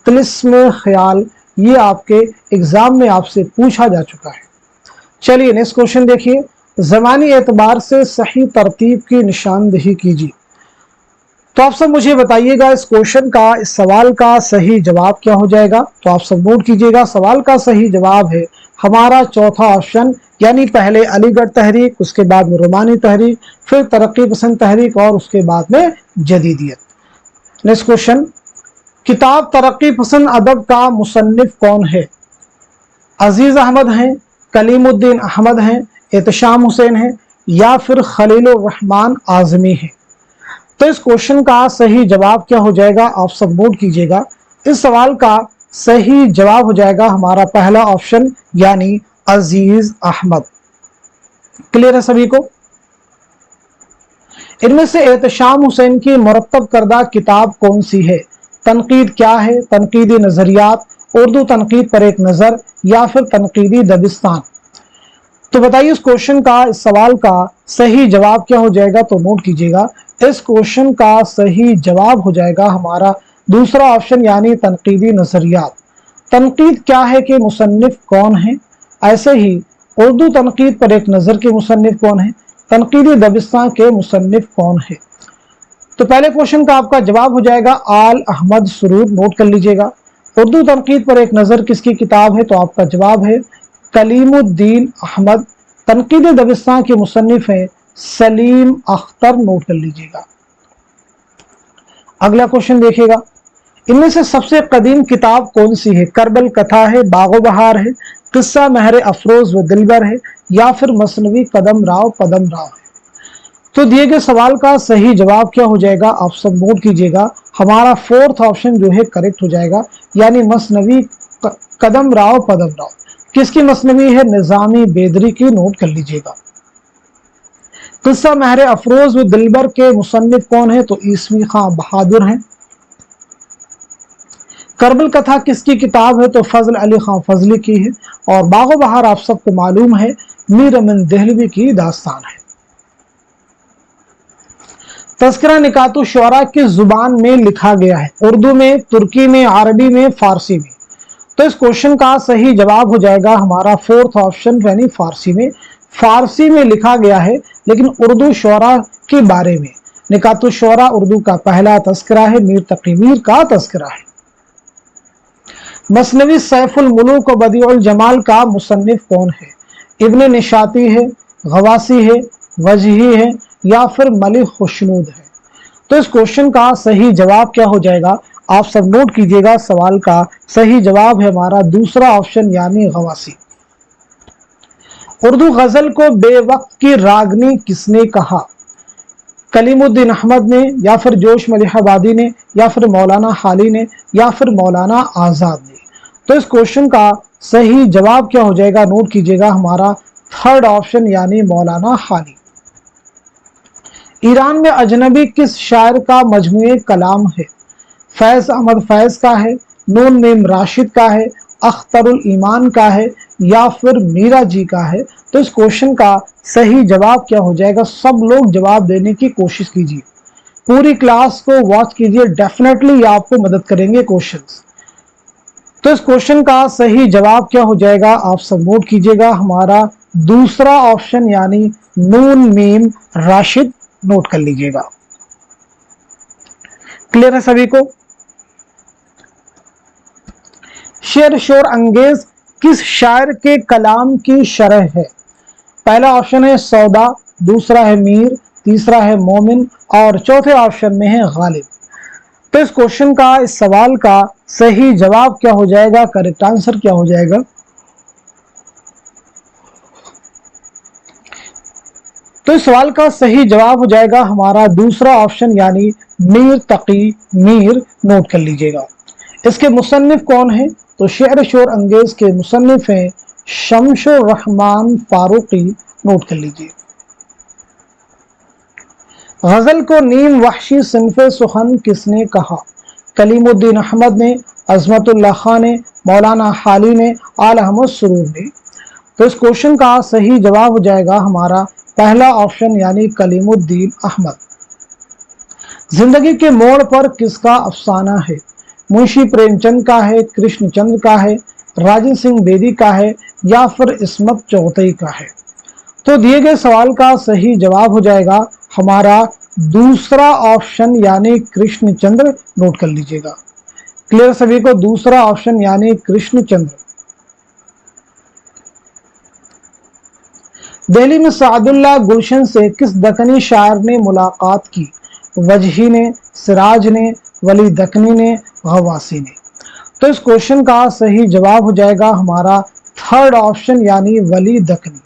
तिलिस्म ख्याल। ये आपके एग्जाम में आपसे पूछा जा चुका है। चलिए नेक्स्ट क्वेश्चन देखिए, ज़मानी एतबार से सही तरतीब की निशानदेही कीजिए। तो आप सब मुझे बताइएगा इस क्वेश्चन का, इस सवाल का सही जवाब क्या हो जाएगा। तो आप सब नोट कीजिएगा, सवाल का सही जवाब है हमारा चौथा ऑप्शन, यानी पहले अलीगढ़ तहरीक, उसके बाद में रोमानी तहरीक, फिर तरक्की पसंद तहरीक और उसके बाद में जदीदियत। नेक्स्ट क्वेश्चन, किताब तरक्की पसंद अदब का मुसन्निफ कौन है? अजीज अहमद हैं, कलीमुद्दीन अहमद हैं, एहतशाम हुसैन हैं या फिर खलीलुर रहमान आजमी हैं। तो इस क्वेश्चन का सही जवाब क्या हो जाएगा, आप सब नोट कीजिएगा। इस सवाल का सही जवाब हो जाएगा हमारा पहला ऑप्शन यानी अजीज अहमद। क्लियर है सभी को? इनमें से एहतशाम हुसैन की मुरत्तब करदा किताब कौन सी है? तनकीद क्या है, तनकीदी नजरियात, उर्दू तनकीद पर एक नजर या फिर तनकीदी दबिस्तान। तो बताइए इस क्वेश्चन का, इस सवाल का सही जवाब क्या हो जाएगा, तो नोट कीजिएगा। इस क्वेश्चन का सही जवाब हो जाएगा हमारा दूसरा ऑप्शन यानी तनकीदी नजरियात। तनकीद क्या है कि मुसन्निफ कौन है, ऐसे ही उर्दू तनकीद पर एक नजर के मुसन्निफ कौन है, तनकीदी दबिस्तान के मुसन्निफ कौन है। तो पहले क्वेश्चन का आपका जवाब हो जाएगा आल अहमद सुरूर, नोट कर लीजिएगा। उर्दू तनकीद पर एक नजर किसकी किताब है, तो आपका जवाब है कलीमुद्दीन अहमद। तनकीद दबिस्तान के मुसन्निफ हैं सलीम अख्तर, नोट कर लीजिएगा। अगला क्वेश्चन देखिएगा, इनमें से सबसे कदीम किताब कौन सी है? करबल कथा है, बागो बहार है, किस्सा महर अफरोज व दिलबर है या फिर मसनवी कदम राव है। तो दिए गए सवाल का सही जवाब क्या हो जाएगा, आप सब नोट कीजिएगा। हमारा फोर्थ ऑप्शन जो है करेक्ट हो जाएगा, यानी मसनवी कदम राव। किसकी मसनवी है? निजामी बेदरी की, नोट कर लीजिएगा। किस्सा महर अफरोज व दिलबर के मुसन्निफ कौन है? तो ईसवी खां बहादुर हैं। करबल कथा किसकी किताब है? तो फजल अली खां फजली की है। और बागो बहार आप सबको मालूम है मीर अमीन देहलवी की दास्तान है। तज़किरा निकातु शुअरा किस जुबान में लिखा गया है? उर्दू में, तुर्की में, अरबी में, फारसी में। तो इस क्वेश्चन का सही जवाब हो जाएगा हमारा फोर्थ ऑप्शन यानी फारसी में। फारसी में लिखा गया है, लेकिन उर्दू शुअरा के बारे में। निकातु शुअरा उर्दू का पहला तज़किरा है, मीर तकी मीर का तज़किरा है। मसनवी सैफुल मुलूक व बदीउल जमाल का मुसन्निफ कौन है? इब्न निशाती है, गवासी है, वजही है या फिर मलिक खुशनूद है। तो इस क्वेश्चन का सही जवाब क्या हो जाएगा, आप सब नोट कीजिएगा। सवाल का सही जवाब है हमारा दूसरा ऑप्शन यानी गवासी। उर्दू गजल को बेवक्त की रागनी किसने कहा? कलीमुद्दीन अहमद ने या फिर जोश मलिहाबादी ने या फिर मौलाना हाली ने या फिर मौलाना आजाद ने। तो इस क्वेश्चन का सही जवाब क्या हो जाएगा, नोट कीजिएगा। हमारा थर्ड ऑप्शन यानी मौलाना हाली। ईरान में अजनबी किस शायर का मजमूए कलाम है? फैज अहमद फैज का है, नून मीम राशिद का है, अख्तरुल ईमान का है या फिर मीरा जी का है। तो इस क्वेश्चन का सही जवाब क्या हो जाएगा, सब लोग जवाब देने की कोशिश कीजिए, पूरी क्लास को वॉच कीजिए, डेफिनेटली आपको मदद करेंगे क्वेश्चंस। तो इस क्वेश्चन का सही जवाब क्या हो जाएगा, आप सब नोट कीजिएगा। हमारा दूसरा ऑप्शन यानी नून मीम राशिद, नोट कर लीजिएगा। क्लियर है सभी को? शेर शोर अंगेज किस शायर के कलाम की शरह है? पहला ऑप्शन है सौदा, दूसरा है मीर, तीसरा है मोमिन और चौथे ऑप्शन में है गालिब। तो इस क्वेश्चन का, इस सवाल का सही जवाब क्या हो जाएगा, करेक्ट आंसर क्या हो जाएगा? तो इस सवाल का सही जवाब हो जाएगा हमारा दूसरा ऑप्शन यानी मीर तकी मीर, नोट कर लीजिएगा। इसके मुसन्निफ कौन है? तो शेर शोर अंगेज के मुसन्निफ हैं शमशुर रहमान फारूकी, नोट कर लीजिए। गजल को नीम वहशी सिनफे सुखन किसने कहा? कलीमुद्दीन अहमद ने, अजमतुल्लाह खान ने, मौलाना हाली ने, आल अहमद सुरूर ने। तो इस क्वेश्चन का सही जवाब हो जाएगा हमारा पहला ऑप्शन यानी कलीमुद्दीन अहमद। जिंदगी के मोड़ पर किसका अफसाना है? मुंशी प्रेमचंद का है, कृष्णचंद्र का है, राजन सिंह बेदी का है या फिर इस्मत चौधरी का है? तो दिए गए सवाल का सही जवाब हो जाएगा हमारा दूसरा ऑप्शन यानी कृष्णचंद्र। नोट कर लीजिएगा। क्लियर सभी को? दूसरा ऑप्शन यानी कृष्णचंद्र। दिल्ली में सादुल्लाह गुलशन से किस दक्कनी शायर ने मुलाकात की? वजही ने, सिराज ने, वली दक्कनी ने, गवासी ने। तो इस क्वेश्चन का सही जवाब हो जाएगा हमारा थर्ड ऑप्शन यानी वली दक्कनी।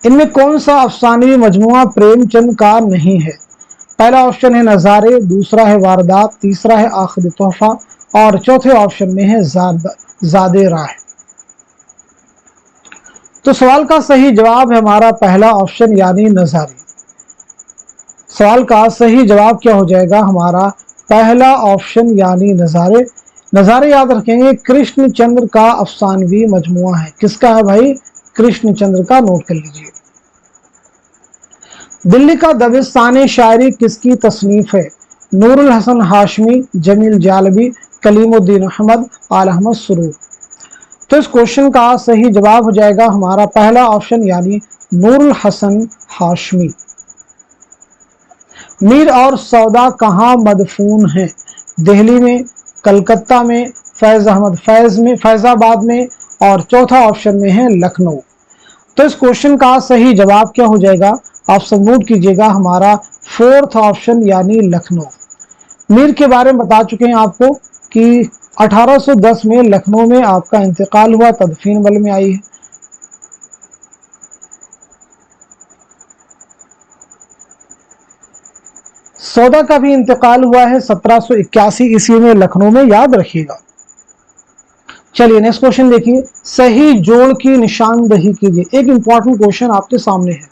इनमें कौन सा अफसानवी मजमुआ प्रेमचंद का नहीं है? पहला ऑप्शन है नजारे, दूसरा है वारदात, तीसरा है आखिरी तोहफा और चौथे ऑप्शन में है ज़ादे राह। तो सवाल का सही जवाब है हमारा पहला ऑप्शन यानी नजारे। सवाल का सही जवाब क्या हो जाएगा हमारा पहला ऑप्शन यानी नजारे। नजारे याद रखेंगे कृष्णचंद्र का अफसानवी मजमुआ है। किसका है भाई? कृष्णचंद्र का। नोट कर लीजिए। दिल्ली का दबिस्तान शायरी किसकी तसनीफ है? नूरुल हसन हाशमी, जमील जालबी, कलीमुद्दीन अहमद, आल अहमद सुरूर। तो इस क्वेश्चन का सही जवाब हो जाएगा हमारा पहला ऑप्शन यानी नूरुल हसन हाशमी। मीर और सौदा कहाँ मदफून है? दिल्ली में, कलकत्ता में, फैज अहमद फैज में, फैजाबाद में और चौथा ऑप्शन में है लखनऊ। तो इस क्वेश्चन का सही जवाब क्या हो जाएगा? आप सब नोट कीजिएगा हमारा फोर्थ ऑप्शन यानी लखनऊ। मीर के बारे में बता चुके हैं आपको कि 1810 में लखनऊ में आपका इंतकाल हुआ, तदफीन बल में आई है। सौदा का भी इंतकाल हुआ है 1781 ईस्वी में लखनऊ में, याद रखिएगा। चलिए नेक्स्ट क्वेश्चन देखिए। सही जोड़ की निशानदही कीजिए। एक इंपॉर्टेंट क्वेश्चन आपके सामने है।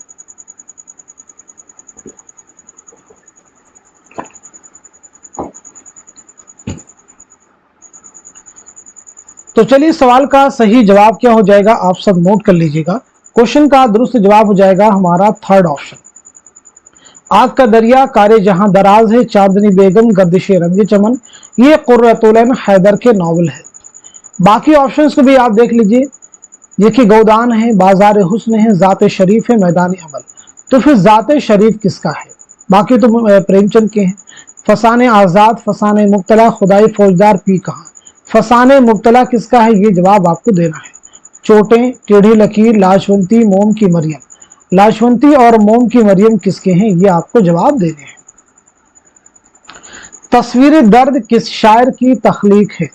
तो चलिए सवाल का सही जवाब क्या हो जाएगा आप सब नोट कर लीजिएगा। क्वेश्चन का दुरुस्त जवाब हो जाएगा हमारा थर्ड ऑप्शन। आग का दरिया, कारे जहां दराज है, चांदनी बेगम, गर्दिशे रंग चमन, ये कुर्रतुल हैदर के नॉवल है। बाकी ऑप्शंस को भी आप देख लीजिए। देखिए गौदान है, बाजार हुस्न है, जाते शरीफ है, मैदान अमल। तो फिर जाते शरीफ किसका है? बाकी तो प्रेमचंद के हैं। फसाने आजाद, फसाने मुब्तला, खुदाई फौजदार पी कहाँ। फसाने मुब्तला किसका है? ये जवाब आपको देना है। चोटें, टेढ़ी लकीर, लाजवंती, मोम की मरियम। लाजवंती और मोम की मरियम किसके हैं? ये आपको जवाब देने हैं। तस्वीर दर्द किस शायर की तख्लीक है?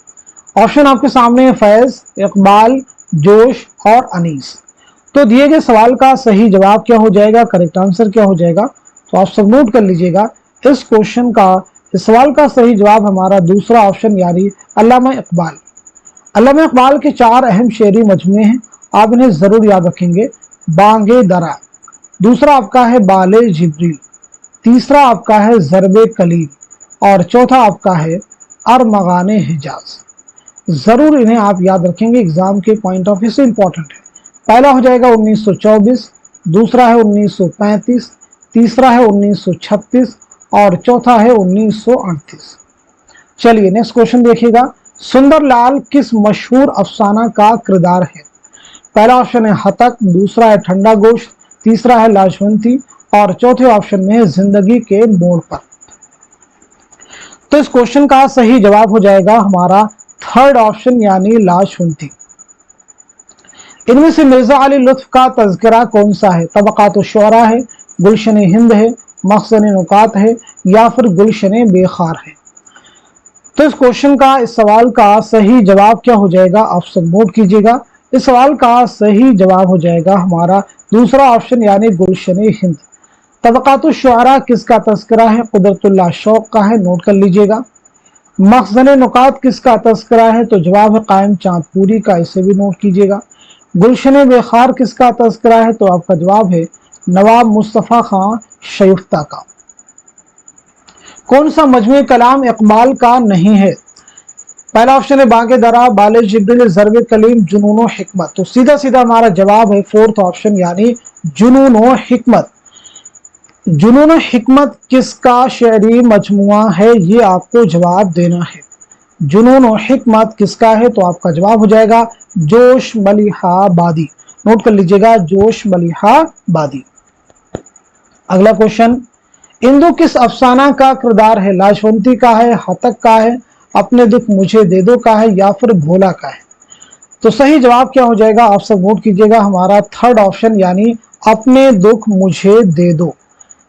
ऑप्शन आपके सामने है फैज, इकबाल, जोश और अनीस। तो दिए गए सवाल का सही जवाब क्या हो जाएगा? करेक्ट आंसर क्या हो जाएगा? तो आप सब नोट कर लीजिएगा। इस क्वेश्चन का, इस सवाल का सही जवाब हमारा दूसरा ऑप्शन यानी अल्लामा इकबाल। अल्लामा इकबाल के 4 अहम शेरी मजमूए हैं, आप इन्हें जरूर याद रखेंगे। बांगे दरा, दूसरा आपका है बाले जिब्रील, तीसरा आपका है ज़रबे कलील और चौथा आपका है अरमगाने हिजाज। जरूर इन्हें आप याद रखेंगे, एग्जाम के पॉइंट ऑफ व्यू से इंपॉर्टेंट है। पहला हो जाएगा 1924, दूसरा है 1935, तीसरा है 1936 और चौथा है 1938। चलिए नेक्स्ट क्वेश्चन देखिएगा। सुंदरलाल किस मशहूर अफसाना का किरदार है? पहला ऑप्शन है हतक, दूसरा है ठंडा गोश्त, तीसरा है लाजवंती और चौथे ऑप्शन में है जिंदगी के मोड़ पर। तो इस क्वेश्चन का सही जवाब हो जाएगा हमारा थर्ड ऑप्शन यानी लाजवंती। इनमें से मिर्जा अली लुत्फ का तज़किरा कौन सा है? तबक़ात शुअरा है, गुलशन हिंद है, मखज़न नुकात है या फिर गुलशन बेखार है? तो इस क्वेश्चन का, इस सवाल का सही जवाब क्या हो जाएगा? आप सब नोट कीजिएगा। इस सवाल का सही जवाब हो जाएगा हमारा दूसरा ऑप्शन यानी गुलशन हिंद। तबक़ात शुअरा किसका तज़किरा है? कुदरतुल्लाह शौक़ का है, नोट कर लीजिएगा। मखज़न नुकात किसका तज़किरा है? तो जवाब है कायम चांदपुरी का, इसे भी नोट कीजिएगा। गुलशन बेखार किसका तज़किरा है? तो आपका जवाब है नवाब मुस्तफ़ा खां शयुफ्ता का। कौन सा मजमू कलाम इकबाल का नहीं है? पहला ऑप्शन है बांके दरा, बाले जिब्रिल, ज़र्ब कलीम, जुनून व हिकमत। तो सीधा सीधा हमारा जवाब है फोर्थ ऑप्शन यानी जुनून व हिकमत। जुनून व हिकमत किसका शेरी मजमुआ है, ये आपको जवाब देना है। जुनून व हिकमत किसका है? तो आपका जवाब हो जाएगा जोश मलिहाबादी। नोट कर लीजिएगा, जोश मलिहाबादी। अगला क्वेश्चन, इंदु किस अफसाना का किरदार है? लाजवंती का है, हतक का है, अपने दुख मुझे दे दो का है, या फिर भोला का है? तो सही जवाब क्या हो जाएगा? आप सब नोट कीजिएगा, हमारा थर्ड ऑप्शन यानी अपने दुख मुझे दे दो।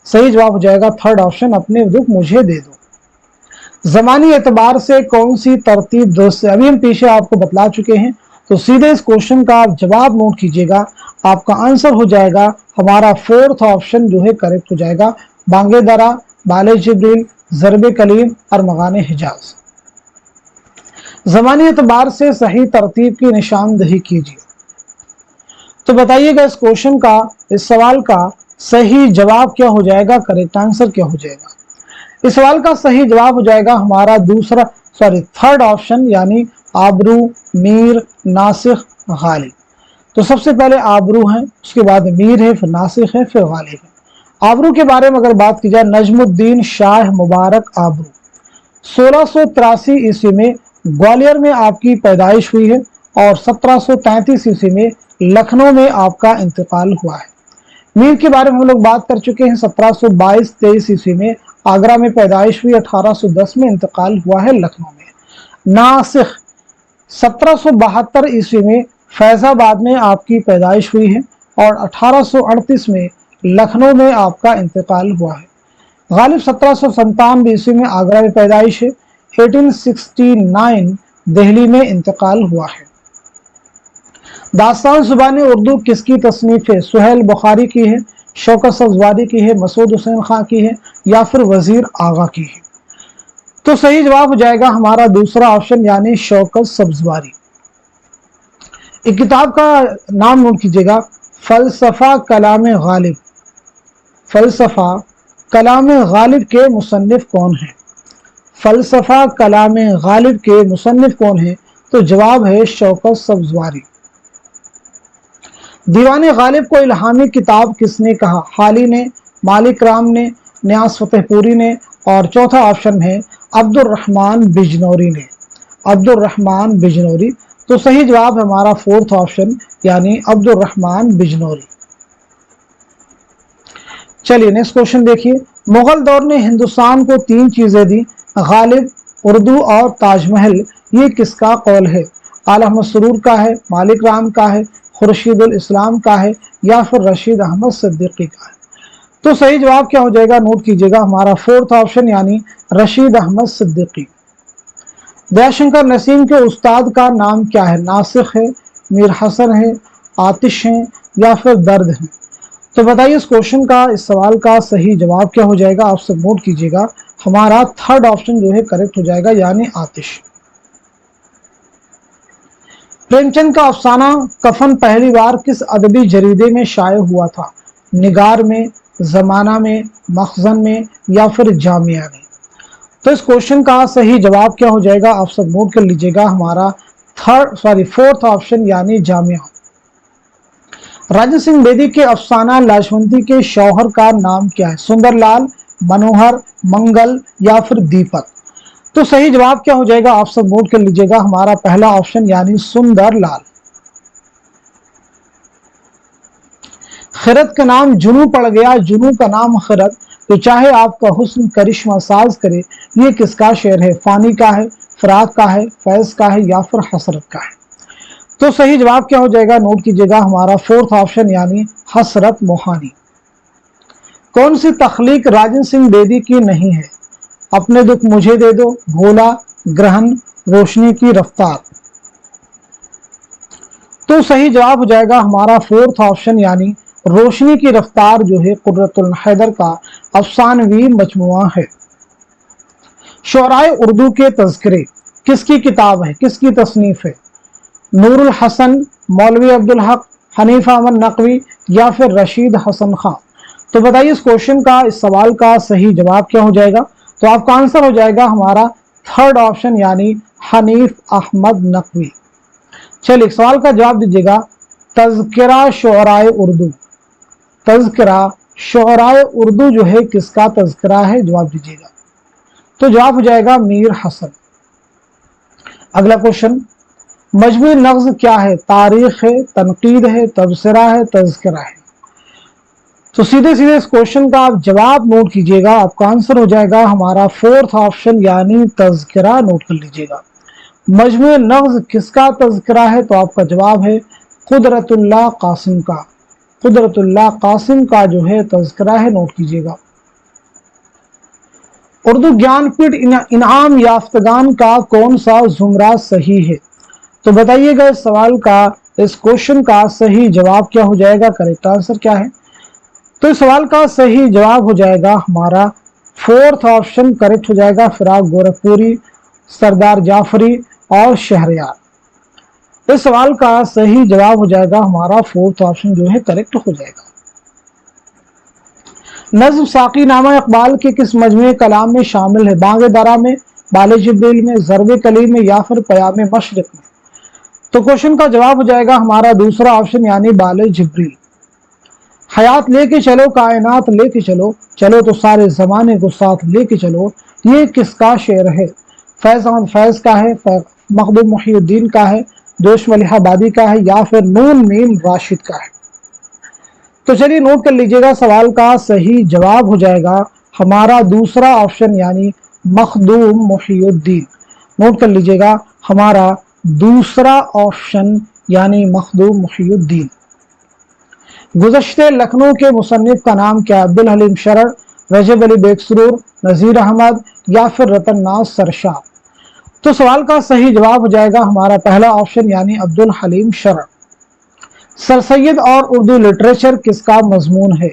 सही जवाब हो जाएगा थर्ड ऑप्शन, अपने दुख मुझे दे दो। ज़मानी एतबार से कौन सी तरतीब दुरुस्त है? अभी हम पीछे आपको बतला चुके हैं, तो सीधे इस क्वेश्चन का आप जवाब नोट कीजिएगा। आपका आंसर हो जाएगा हमारा फोर्थ ऑप्शन जो है करेक्ट हो जाएगा, बांगे दरा, बाले जिब्रील, ज़र्ब कलीम और मगाने हिजाज। ज़मानी एतबार से सही तरतीब की निशानदही कीजिए। तो बताइएगा इस क्वेश्चन का, इस सवाल का सही जवाब क्या हो जाएगा, करेक्ट आंसर क्या हो जाएगा? इस सवाल का सही जवाब हो जाएगा हमारा थर्ड ऑप्शन यानी आबरू, मीर, नासिख, गालिब। तो सबसे पहले आबरू है, उसके बाद मीर है, फिर नासिख है, फिर गालिब है। आबरू के बारे में अगर बात की जाए, नजमुद्दीन शाह मुबारक आबरू 1683 ईस्वी में ग्वालियर में आपकी पैदाइश हुई है और 1733 ईस्वी में लखनऊ में आपका इंतकाल हुआ है। मीर के बारे में हम लोग बात कर चुके हैं, 1722-23 ईस्वी में आगरा में पैदाइश हुई, 1810 में इंतकाल हुआ है लखनऊ में। नासिख 1772 ईस्वी में फैजाबाद में आपकी पैदाइश हुई है और 1838 में लखनऊ में आपका इंतकाल हुआ है। गालिब 1797 ईस्वी में आगरा में पैदाइश है, 1869 दिल्ली में इंतकाल हुआ है। दास्तान ज़ुबान उर्दू किसकी तसनीफ है? सुहेल बुखारी की है, शौकत सब्ज़वारी की है, मसूद हुसैन खां की है, या फिर वजीर आगा की है? तो सही जवाब हो जाएगा हमारा दूसरा ऑप्शन यानी शौकत सब्ज़वारी। एक किताब का नाम नोट कीजिएगा, फलसफा कलाम गालिब। फलसफा कलाम गालिब के मुसन्निफ कौन है? फलसफा कलाम गालिब के मुसन्निफ कौन है? तो जवाब है शौकत सब्ज़वारी। दीवान गालिब को इल्हामी किताब किसने कहा? हाली ने, मालिक राम ने, न्यास फतेहपुरी ने, और चौथा ऑप्शन है अब्दुर्रहमान बिजनौरी ने। अब्दुर्रहमान बिजनौरी। तो सही जवाब है हमारा फोर्थ ऑप्शन यानी अब्दुर्रहमान बिजनौरी। चलिए नेक्स्ट क्वेश्चन देखिए, मुगल दौर ने हिंदुस्तान को 3 चीजें दी, गालिब, उर्दू और ताजमहल, ये किसका कौल है? आला अहमद सुरूर का है, मालिक राम का है, खुर्शीदुल इस्लाम का है, या फिर रशीद अहमद सिद्दीकी का है? तो सही जवाब क्या हो जाएगा? नोट कीजिएगा, हमारा फोर्थ ऑप्शन यानी रशीद अहमद सिद्दीकी। दयाशंकर नसीम के उस्ताद का नाम क्या है? नासिख है, मीर हसन है, आतिश है, या फिर दर्द है? तो बताइए इस क्वेश्चन का, इस सवाल का सही जवाब क्या हो जाएगा? आप सब नोट कीजिएगा, हमारा थर्ड ऑप्शन जो है करेक्ट हो जाएगा यानी आतिश। प्रेमचंद का अफसाना कफन पहली बार किस अदबी जरीदे में शाये हुआ था? निगार में, जमाना में, मखजन में, या फिर जामिया में? तो इस क्वेश्चन का सही जवाब क्या हो जाएगा? आप सब नोट कर लीजिएगा, हमारा फोर्थ ऑप्शन यानी जामिया। राजन सिंह बेदी के अफसाना लाजवंती के शौहर का नाम क्या है? सुंदरलाल, मनोहर, मंगल, या फिर दीपक? तो सही जवाब क्या हो जाएगा? आप सब नोट कर लीजिएगा, हमारा पहला ऑप्शन यानी सुंदरलाल। खिरत का नाम जुनू पड़ गया, जुनू का नाम खिरत, तो चाहे आपका हुस्न करिश्मा साज करे, ये किसका शेर है? फानी का है, फराक का है, फैज का है, या फिर हसरत का है? तो सही जवाब क्या हो जाएगा? नोट कीजिएगा, हमारा फोर्थ ऑप्शन यानी हसरत मोहानी। कौन सी तख्लीक राजन सिंह बेदी की नहीं है? अपने दुख मुझे दे दो, भोला, ग्रहण, रोशनी की रफ्तार? तो सही जवाब हो जाएगा हमारा फोर्थ ऑप्शन यानी रोशनी की रफ्तार जो है कुर्रतुल हैदर का अफसानवी मजमुआ है। शोराए उर्दू के तज़किरे किसकी किताब है, किसकी तसनीफ है? नूरुल हसन, मौलवी अब्दुल हक, हनीफ अहमद नकवी, या फिर रशीद हसन खां? तो बताइए इस क्वेश्चन का, इस सवाल का सही जवाब क्या हो जाएगा? तो आपका आंसर हो जाएगा हमारा थर्ड ऑप्शन यानी हनीफ अहमद नकवी। चलिए सवाल का जवाब दीजिएगा, तज़किरा शुअराए उर्दू, तज़किरा शुअराए उर्दू जो है किसका तज़किरा है? जवाब दीजिएगा। तो जवाब हो जाएगा मीर हसन। अगला क्वेश्चन, मजमू नग़्ज़ क्या है? तारीख है, तनकीद है, तबसरा है, तज़किरा है। तो सीधे सीधे इस क्वेश्चन का आप जवाब नोट कीजिएगा, आपका आंसर हो जाएगा हमारा फोर्थ ऑप्शन यानी तज़किरा। नोट कर लीजिएगा। मजमू नग़्ज़ किसका तज़किरा है? तो आपका जवाब है कुदरतुल्लाह कासिम का, कुदरतुल्लाह कासिम का जो है तज़किरा है। नोट कीजिएगा। उर्दू ज्ञानपीठ इनाम याफ्तगान का कौन सा जुमरा सही है? तो बताइएगा इस सवाल का, इस क्वेश्चन का सही जवाब क्या हो जाएगा? करेक्ट आंसर क्या है? तो इस सवाल का सही जवाब हो जाएगा हमारा फोर्थ ऑप्शन करेक्ट हो जाएगा, फिराक गोरखपुरी, सरदार जाफरी और शहरयार। इस सवाल का सही जवाब हो जाएगा हमारा फोर्थ ऑप्शन जो है करेक्ट हो जाएगा। नज़्म साकी नामा इकबाल के किस मजमूए कलाम में शामिल है? बांगे दरा में, बाले जिब्रील में, ज़र्ब कलीम में या फिर पयाम मशरिक में? तो क्वेश्चन का जवाब हो जाएगा हमारा दूसरा ऑप्शन यानी बाले जिब्रील। हयात लेके चलो, कायनात लेके चलो, चलो तो सारे जमाने को साथ लेके चलो, ये किसका शेर है? फैज़ अहमद फैज़ का है, मखदूम मुहिउद्दीन का है, जोश मलिहाबादी का है या फिर नून मीम राशिद का है? तो चलिए नोट कर लीजिएगा, सवाल का सही जवाब हो जाएगा हमारा दूसरा ऑप्शन यानी मखदूम मुहिउद्दीन। नोट कर लीजिएगा, हमारा दूसरा ऑप्शन यानी मखदूम मुहिउद्दीन। गुज़श्ते लखनऊ के मुसन्निफ का नाम क्या? अब्दुल हलीम शरर, रजब अली बेकसरूर, नज़ीर अहमद या फिर रतन नाज सरशाह? तो सवाल का सही जवाब हो जाएगा हमारा पहला ऑप्शन यानी अब्दुल हलीम शरर। सर सैयद और उर्दू लिटरेचर किसका मजमून है?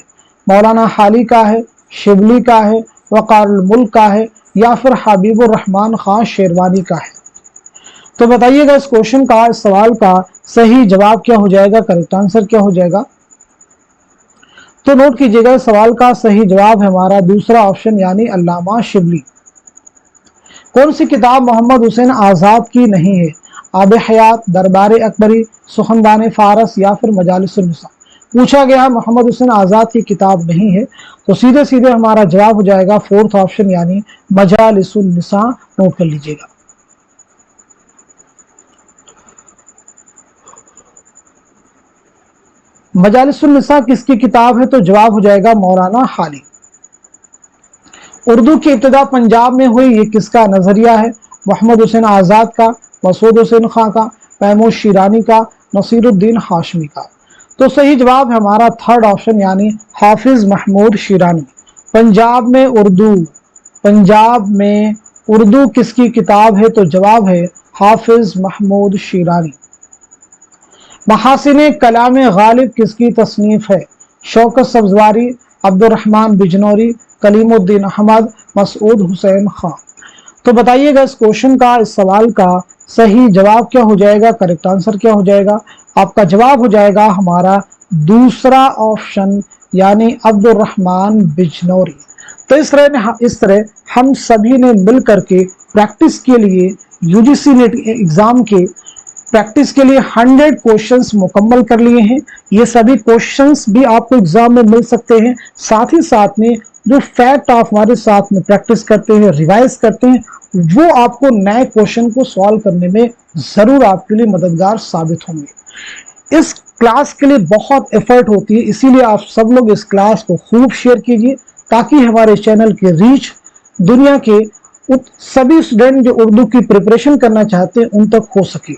मौलाना हाली का है, शिबली का है, वक़ारुल मुल्क का है या फिर हबीबुर रहमान खान शेरवानी का है? तो बताइएगा इस क्वेश्चन का, इस सवाल का सही जवाब क्या हो जाएगा? करेक्ट आंसर क्या हो जाएगा? तो नोट कीजिएगा, सवाल का सही जवाब है हमारा दूसरा ऑप्शन यानी अल्लामा शिबली। कौन सी किताब मोहम्मद हुसैन आज़ाद की नहीं है? आब हयात, दरबार अकबरी, सुखनदान फारस या फिर मजालिसुन निसा? पूछा गया मोहम्मद हुसैन आज़ाद की किताब नहीं है, तो सीधे सीधे हमारा जवाब हो जाएगा फोर्थ ऑप्शन यानी मजालिसुन निसा। नोट कर लीजिएगा। मजालिसुन निसा किसकी किताब है? तो जवाब हो जाएगा मौलाना हाली। उर्दू की इब्तिदा पंजाब में हुई, ये किसका नजरिया है? मोहम्मद हुसैन आज़ाद का, मसूद हुसैन खां का, महमूद शिरानी का, नसीरुद्दीन हाशमी का? तो सही जवाब है हमारा थर्ड ऑप्शन यानी हाफिज महमूद शिरानी। पंजाब में उर्दू, पंजाब में उर्दू किसकी किताब है? तो जवाब है हाफिज महमूद शिरानी। महासिने कलाम गालिब किसकी तसनीफ है? शौकत सब्जवारी, अब्दुर्रहमान बिजनौरी, कलीमुद्दीन अहमद, मसूद हुसैन खां? तो बताइएगा इस क्वेश्चन का, इस सवाल का सही जवाब क्या हो जाएगा? करेक्ट आंसर क्या हो जाएगा? आपका जवाब हो जाएगा हमारा दूसरा ऑप्शन यानी अब्दुर्रहमान बिजनौरी। तो इस तरह हम सभी ने मिल करके प्रैक्टिस के लिए यूजीसी नेट एग्जाम के प्रैक्टिस के लिए 100 क्वेश्चंस मुकम्मल कर लिए हैं। ये सभी क्वेश्चंस भी आपको एग्जाम में मिल सकते हैं। साथ ही साथ में जो फैक्ट आप हमारे साथ में प्रैक्टिस करते हैं, रिवाइज करते हैं, वो आपको नए क्वेश्चन को सॉल्व करने में जरूर आपके लिए मददगार साबित होंगे। इस क्लास के लिए बहुत एफर्ट होती है, इसीलिए आप सब लोग इस क्लास को खूब शेयर कीजिए ताकि हमारे चैनल की रीच दुनिया के सभी स्टूडेंट जो उर्दू की प्रिपरेशन करना चाहते हैं उन तक हो सके।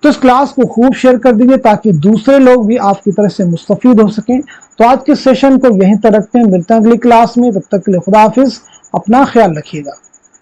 तो इस क्लास को खूब शेयर कर दीजिए ताकि दूसरे लोग भी आपकी तरह से मुस्तफीद हो सकें। तो आज के सेशन को यहीं तक रखते हैं, मिलते हैं अगली क्लास में। तब तक के लिए खुदा हाफिज, अपना ख्याल रखिएगा।